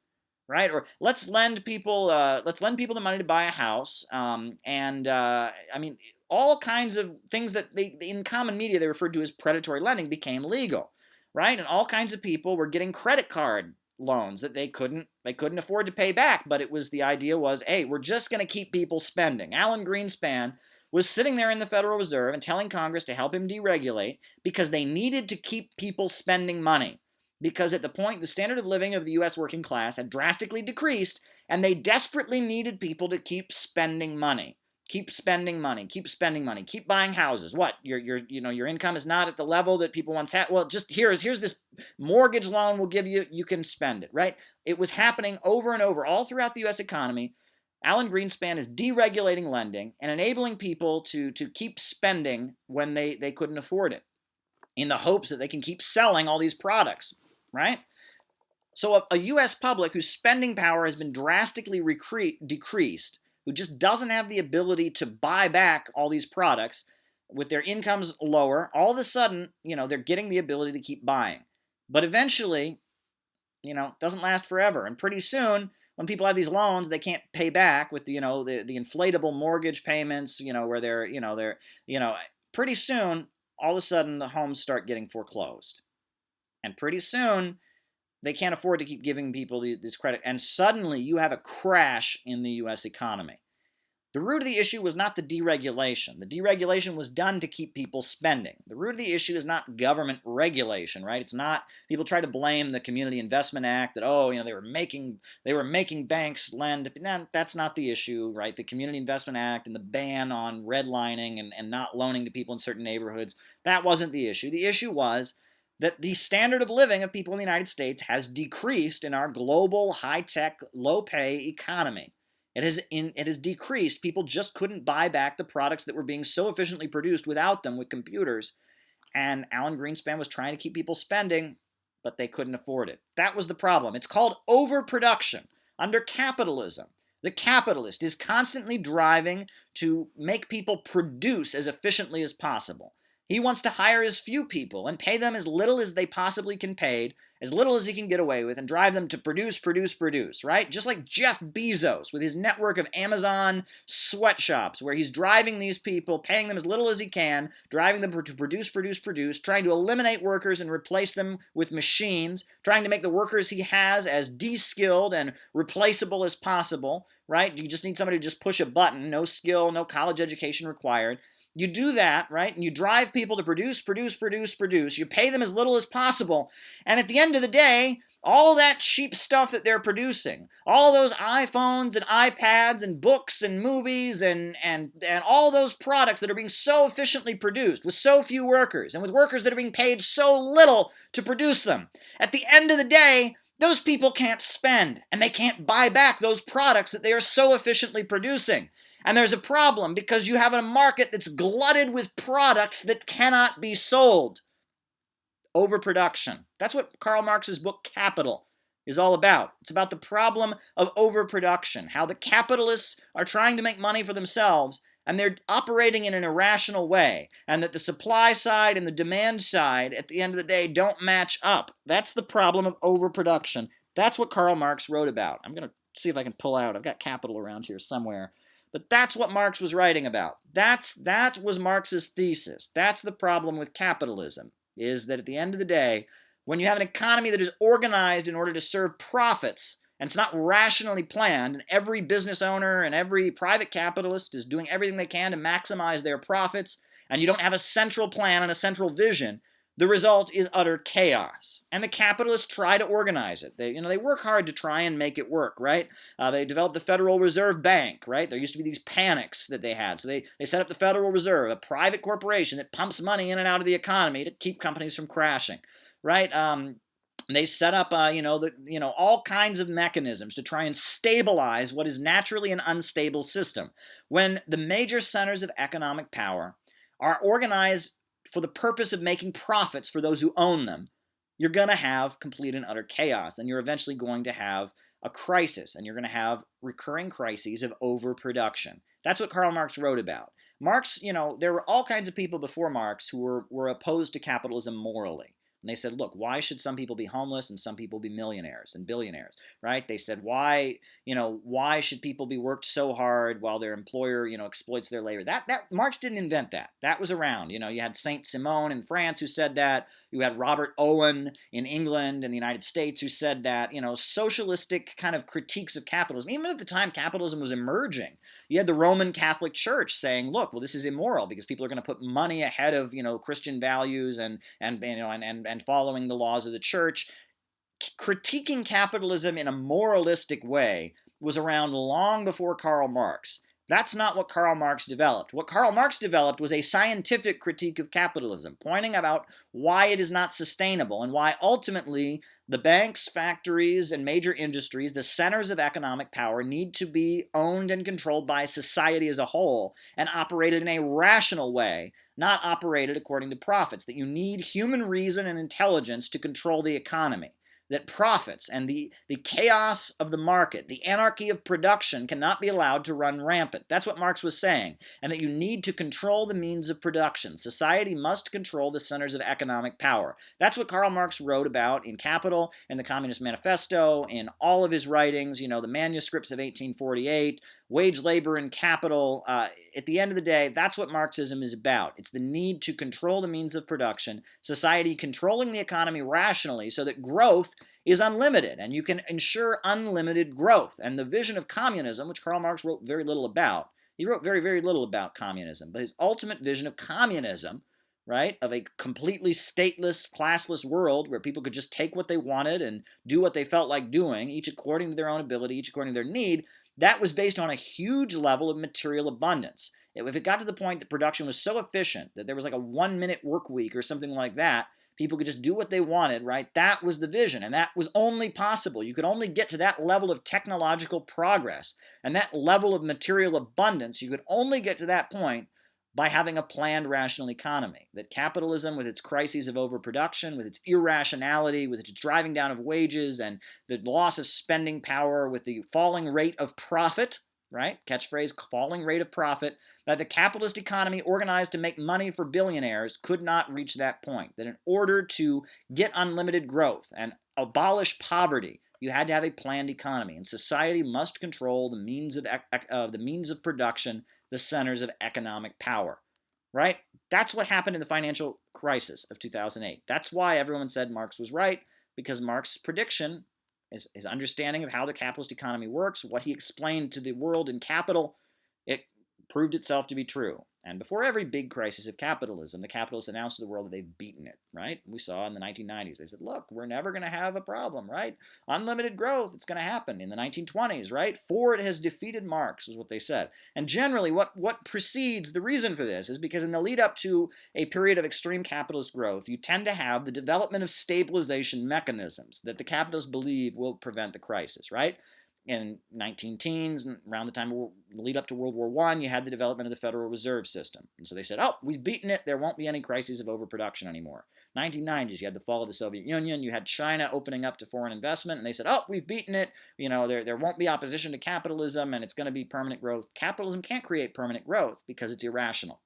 right? Or let's lend people the money to buy a house, I mean, all kinds of things that in common media they referred to as predatory lending became legal, right? And all kinds of people were getting credit card loans that they couldn't afford to pay back, but the idea was, hey, we're just going to keep people spending. Alan Greenspan was sitting there in the Federal Reserve and telling Congress to help him deregulate because they needed to keep people spending money. Because at the point, the standard of living of the U.S. working class had drastically decreased, and they desperately needed people to keep spending money. Keep spending money, keep spending money, keep buying houses. What? Your income is not at the level that people once had. Well, just here's this mortgage loan we'll give you, you can spend it, right? It was happening over and over all throughout the U.S. economy. Alan Greenspan is deregulating lending and enabling people to keep spending when they couldn't afford it, in the hopes that they can keep selling all these products, right? So a U.S. public whose spending power has been drastically decreased, who just doesn't have the ability to buy back all these products, with their incomes lower, all of a sudden, they're getting the ability to keep buying. But eventually, it doesn't last forever. And pretty soon, when people have these loans they can't pay back with the inflatable mortgage payments, where they're pretty soon, all of a sudden the homes start getting foreclosed. And pretty soon, they can't afford to keep giving people this credit. And suddenly you have a crash in the U.S. economy. The root of the issue was not the deregulation. The deregulation was done to keep people spending. The root of the issue is not government regulation, right? It's not, people try to blame the Community Investment Act that, they were making banks lend. No, that's not the issue, right? The Community Investment Act and the ban on redlining and not loaning to people in certain neighborhoods, that wasn't the issue. The issue was that the standard of living of people in the United States has decreased in our global, high-tech, low-pay economy. It has decreased. People just couldn't buy back the products that were being so efficiently produced without them with computers. And Alan Greenspan was trying to keep people spending, but they couldn't afford it. That was the problem. It's called overproduction. Under capitalism, the capitalist is constantly driving to make people produce as efficiently as possible. He wants to hire as few people and pay them as little as they possibly can pay, as little as he can get away with, and drive them to produce, right? Just like Jeff Bezos with his network of Amazon sweatshops, where he's driving these people, paying them as little as he can, driving them to produce, trying to eliminate workers and replace them with machines, trying to make the workers he has as de-skilled and replaceable as possible, right? You just need somebody to just push a button, no skill, no college education required. You do that, right? And you drive people to produce. You pay them as little as possible. And at the end of the day, all that cheap stuff that they're producing, all those iPhones and iPads and books and movies and all those products that are being so efficiently produced with so few workers and with workers that are being paid so little to produce them, at the end of the day, those people can't spend and they can't buy back those products that they are so efficiently producing. And there's a problem because you have a market that's glutted with products that cannot be sold. Overproduction. That's what Karl Marx's book Capital is all about. It's about the problem of overproduction, how the capitalists are trying to make money for themselves and they're operating in an irrational way, and that the supply side and the demand side at the end of the day don't match up. That's the problem of overproduction. That's what Karl Marx wrote about. I'm going to see if I can pull out. I've got Capital around here somewhere. But that's what Marx was writing about. That was Marx's thesis. That's the problem with capitalism, is that at the end of the day, when you have an economy that is organized in order to serve profits, and it's not rationally planned, and every business owner and every private capitalist is doing everything they can to maximize their profits, and you don't have a central plan and a central vision, the result is utter chaos. And the capitalists try to organize it. They work hard to try and make it work, right? They developed the Federal Reserve Bank, right? There used to be these panics that they had. So they set up the Federal Reserve, a private corporation that pumps money in and out of the economy to keep companies from crashing, right? They set up, all kinds of mechanisms to try and stabilize what is naturally an unstable system. When the major centers of economic power are organized for the purpose of making profits for those who own them, you're going to have complete and utter chaos, and you're eventually going to have a crisis, and you're going to have recurring crises of overproduction. That's what Karl Marx wrote about. Marx, there were all kinds of people before Marx who were opposed to capitalism morally. And they said, look, why should some people be homeless and some people be millionaires and billionaires, right? They said, why should people be worked so hard while their employer, exploits their labor? That Marx didn't invent that. That was around. You had Saint-Simon in France who said that. You had Robert Owen in England and the United States who said that. Socialistic kind of critiques of capitalism. Even at the time capitalism was emerging, you had the Roman Catholic Church saying, look, well, this is immoral because people are going to put money ahead of, Christian values and following the laws of the church. Critiquing capitalism in a moralistic way was around long before Karl Marx. That's not what Karl Marx developed. What Karl Marx developed was a scientific critique of capitalism, pointing out why it is not sustainable and why ultimately the banks, factories, and major industries, the centers of economic power, need to be owned and controlled by society as a whole and operated in a rational way, not operated according to profits, that you need human reason and intelligence to control the economy, that profits and the chaos of the market, the anarchy of production cannot be allowed to run rampant. That's what Marx was saying, and that you need to control the means of production. Society must control the centers of economic power. That's what Karl Marx wrote about in Capital, in the Communist Manifesto, in all of his writings, the manuscripts of 1848, Wage, Labor, and Capital. At the end of the day, that's what Marxism is about. It's the need to control the means of production, society controlling the economy rationally so that growth is unlimited, and you can ensure unlimited growth. And the vision of communism, which Karl Marx wrote very little about, he wrote very, very little about communism, but his ultimate vision of communism, right, of a completely stateless, classless world where people could just take what they wanted and do what they felt like doing, each according to their own ability, each according to their need, that was based on a huge level of material abundance. If it got to the point that production was so efficient that there was like a 1-minute work week or something like that, people could just do what they wanted, right? That was the vision, and that was only possible. You could only get to that level of technological progress and that level of material abundance. You could only get to that point by having a planned rational economy. That capitalism, with its crises of overproduction, with its irrationality, with its driving down of wages and the loss of spending power, with the falling rate of profit, right? Catchphrase, falling rate of profit, that the capitalist economy organized to make money for billionaires could not reach that point. That in order to get unlimited growth and abolish poverty, you had to have a planned economy, and society must control the means of production, the centers of economic power, right? That's what happened in the financial crisis of 2008. That's why everyone said Marx was right, because Marx's prediction, his understanding of how the capitalist economy works, what he explained to the world in Capital, it proved itself to be true. And before every big crisis of capitalism, the capitalists announced to the world that they've beaten it, right? We saw in the 1990s, they said, look, we're never going to have a problem, right? Unlimited growth, it's going to happen. In the 1920s, right? Ford has defeated Marx, was what they said. And generally, what precedes the reason for this is because in the lead up to a period of extreme capitalist growth, you tend to have the development of stabilization mechanisms that the capitalists believe will prevent the crisis, right? In 19 teens, around the time of the lead up to World War I, you had the development of the Federal Reserve System. And so they said, oh, we've beaten it. There won't be any crises of overproduction anymore. 1990s, you had the fall of the Soviet Union. You had China opening up to foreign investment. And they said, oh, we've beaten it. There won't be opposition to capitalism, and it's going to be permanent growth. Capitalism can't create permanent growth because it's irrational.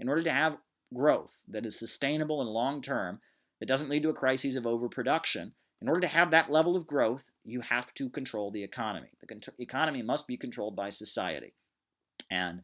In order to have growth that is sustainable and long-term, that doesn't lead to a crisis of overproduction, in order to have that level of growth, you have to control the economy. The economy must be controlled by society. And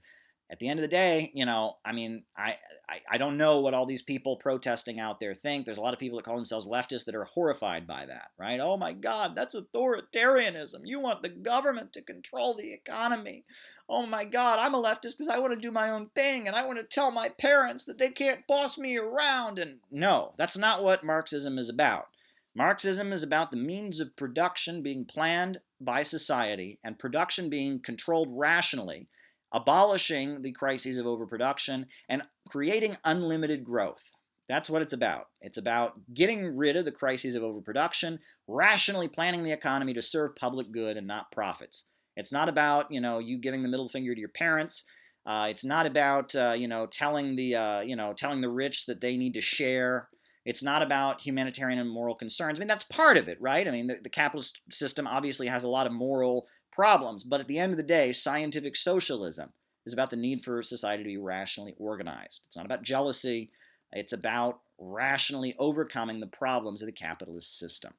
at the end of the day, I don't know what all these people protesting out there think. There's a lot of people that call themselves leftists that are horrified by that, right? Oh my God, that's authoritarianism. You want the government to control the economy. Oh my God, I'm a leftist because I want to do my own thing and I want to tell my parents that they can't boss me around. And no, that's not what Marxism is about. Marxism is about the means of production being planned by society and production being controlled rationally, abolishing the crises of overproduction and creating unlimited growth. That's what it's about. It's about getting rid of the crises of overproduction, rationally planning the economy to serve public good and not profits. It's not about, you giving the middle finger to your parents. It's not about, telling the rich that they need to share. It's not about humanitarian and moral concerns. I mean, that's part of it, right? I mean, the capitalist system obviously has a lot of moral problems, but at the end of the day, scientific socialism is about the need for society to be rationally organized. It's not about jealousy. It's about rationally overcoming the problems of the capitalist system.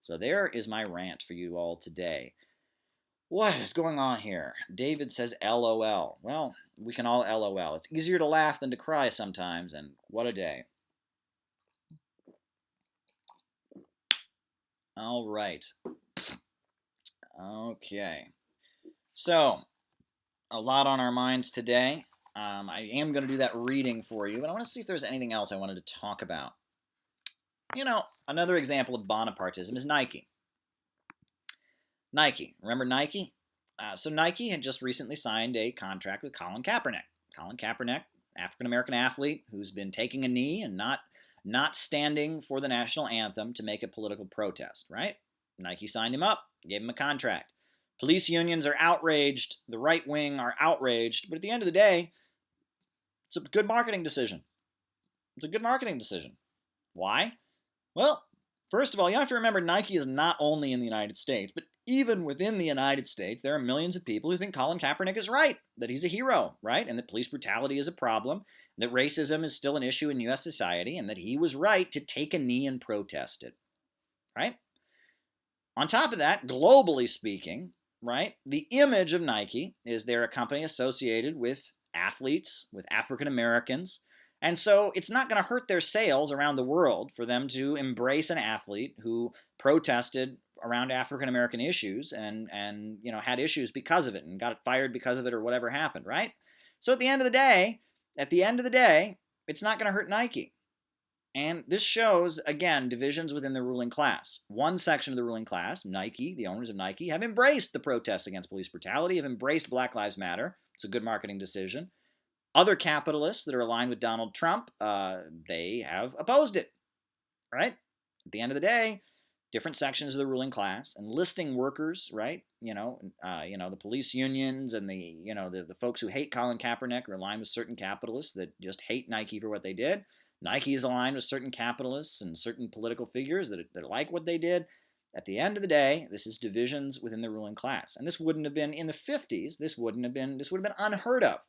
So there is my rant for you all today. What is going on here? David says LOL. Well, we can all LOL. It's easier to laugh than to cry sometimes, and what a day. All right. Okay. So, a lot on our minds today. I am going to do that reading for you, but I want to see if there's anything else I wanted to talk about. Another example of Bonapartism is Nike. Nike. Remember Nike? So Nike had just recently signed a contract with Colin Kaepernick. Colin Kaepernick, African-American athlete who's been taking a knee and not standing for the national anthem to make a political protest, right? Nike signed him up, gave him a contract. Police unions are outraged, the right wing are outraged, but at the end of the day, it's a good marketing decision. It's a good marketing decision. Why? Well, first of all, you have to remember Nike is not only in the United States, but even within the United States, there are millions of people who think Colin Kaepernick is right, that he's a hero, right? And that police brutality is a problem, that racism is still an issue in U.S. society, and that he was right to take a knee and protest it, right? On top of that, globally speaking, right, the image of Nike is they're a company associated with athletes, with African Americans, and so it's not going to hurt their sales around the world for them to embrace an athlete who protested around African American issues and had issues because of it and got fired because of it or whatever happened, right? So at the end of the day, it's not going to hurt Nike. And this shows, again, divisions within the ruling class. One section of the ruling class, Nike, the owners of Nike, have embraced the protests against police brutality, have embraced Black Lives Matter. It's a good marketing decision. Other capitalists that are aligned with Donald Trump, they have opposed it, right? At the end of the day, different sections of the ruling class, enlisting workers, right? The police unions and the folks who hate Colin Kaepernick are aligned with certain capitalists that just hate Nike for what they did. Nike is aligned with certain capitalists and certain political figures that like what they did. At the end of the day, this is divisions within the ruling class. And this wouldn't have been in the 50s, this would have been unheard of.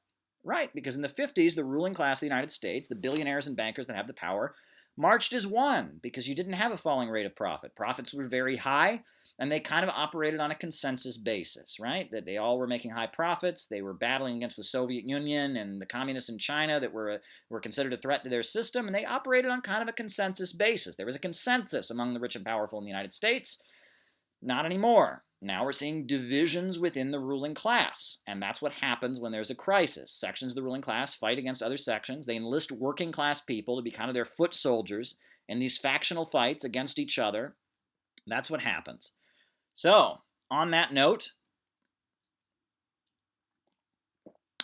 Right, because in the 50s, the ruling class of the United States, the billionaires and bankers that have the power, marched as one because you didn't have a falling rate of profit. Profits were very high, and they kind of operated on a consensus basis, right? That they all were making high profits. They were battling against the Soviet Union and the communists in China that were considered a threat to their system, and they operated on kind of a consensus basis. There was a consensus among the rich and powerful in the United States. Not anymore. now we're seeing divisions within the ruling class. And that's what happens when there's a crisis. Sections of the ruling class fight against other sections. They enlist working class people to be kind of their foot soldiers in these factional fights against each other. That's what happens. So, on that note,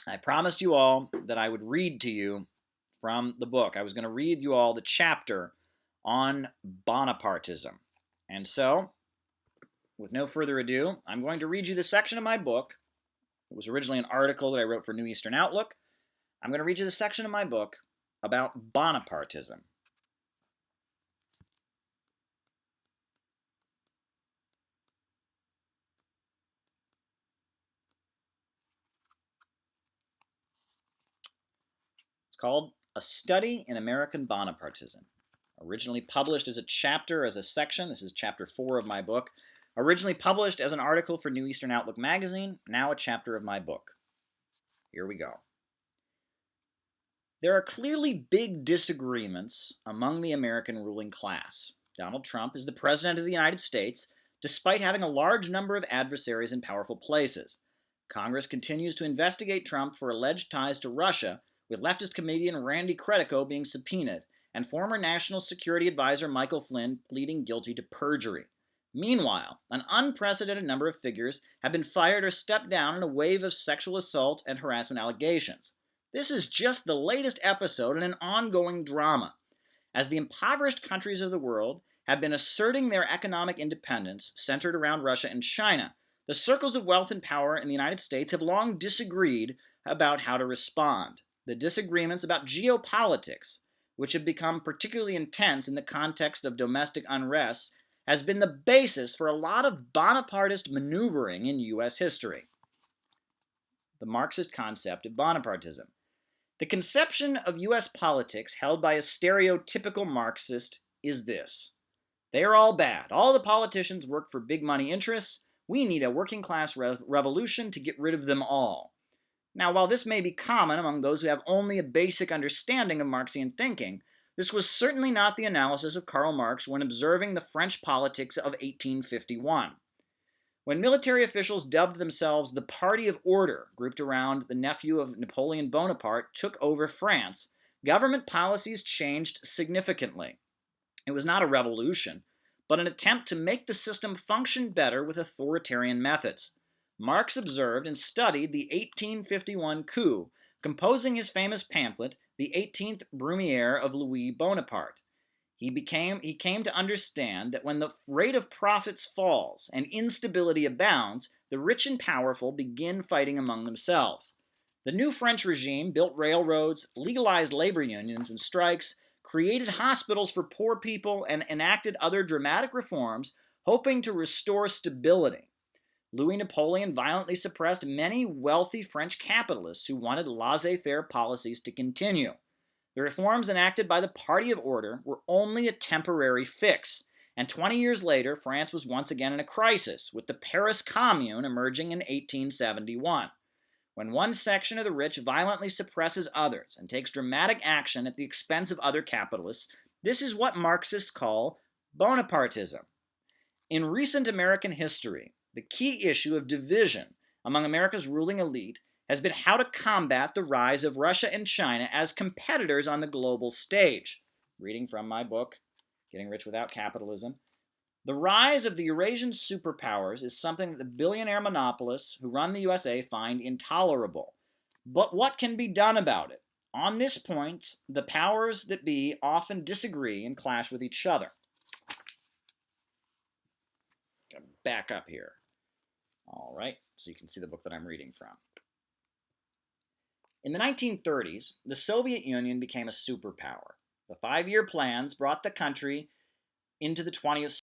I promised you all that I would read to you from the book. I was going to read you all the chapter on Bonapartism. And so, with no further ado, I'm going to read you the section of my book. It was originally an article that I wrote for New Eastern Outlook. I'm going to read you the section of my book about Bonapartism. It's called A Study in American Bonapartism. Originally published as a chapter, as a section. This is chapter 4 of my book. Originally published as an article for New Eastern Outlook magazine, now a chapter of my book. Here we go. There are clearly big disagreements among the American ruling class. Donald Trump is the President of the United States, despite having a large number of adversaries in powerful places. Congress continues to investigate Trump for alleged ties to Russia, with leftist comedian Randy Credico being subpoenaed, and former National Security Advisor Michael Flynn pleading guilty to perjury. Meanwhile, an unprecedented number of figures have been fired or stepped down in a wave of sexual assault and harassment allegations. This is just the latest episode in an ongoing drama. As the impoverished countries of the world have been asserting their economic independence centered around Russia and China, the circles of wealth and power in the United States have long disagreed about how to respond. The disagreements about geopolitics, which have become particularly intense in the context of domestic unrest, has been the basis for a lot of Bonapartist maneuvering in U.S. history. The Marxist concept of Bonapartism. The conception of U.S. politics held by a stereotypical Marxist is this: they are all bad. All the politicians work for big money interests. We need a working class revolution to get rid of them all. Now, while this may be common among those who have only a basic understanding of Marxian thinking, this was certainly not the analysis of Karl Marx when observing the French politics of 1851. When military officials dubbed themselves the Party of Order, grouped around the nephew of Napoleon Bonaparte, took over France, government policies changed significantly. It was not a revolution, but an attempt to make the system function better with authoritarian methods. Marx observed and studied the 1851 coup, composing his famous pamphlet, The 18th Brumaire of Louis Bonaparte. He came to understand that when the rate of profits falls and instability abounds, the rich and powerful begin fighting among themselves. The new French regime built railroads, legalized labor unions and strikes, created hospitals for poor people, and enacted other dramatic reforms, hoping to restore stability. Louis Napoleon violently suppressed many wealthy French capitalists who wanted laissez-faire policies to continue. The reforms enacted by the Party of Order were only a temporary fix, and 20 years later, France was once again in a crisis, with the Paris Commune emerging in 1871. When one section of the rich violently suppresses others and takes dramatic action at the expense of other capitalists, this is what Marxists call Bonapartism. In recent American history, the key issue of division among America's ruling elite has been how to combat the rise of Russia and China as competitors on the global stage. Reading from my book, Getting Rich Without Capitalism. The rise of the Eurasian superpowers is something that the billionaire monopolists who run the USA find intolerable. But what can be done about it? On this point, the powers that be often disagree and clash with each other. I'm going to back up here. All right, so you can see the book that I'm reading from. In the 1930s, the Soviet Union became a superpower. The 5-year plans brought the country into the 20th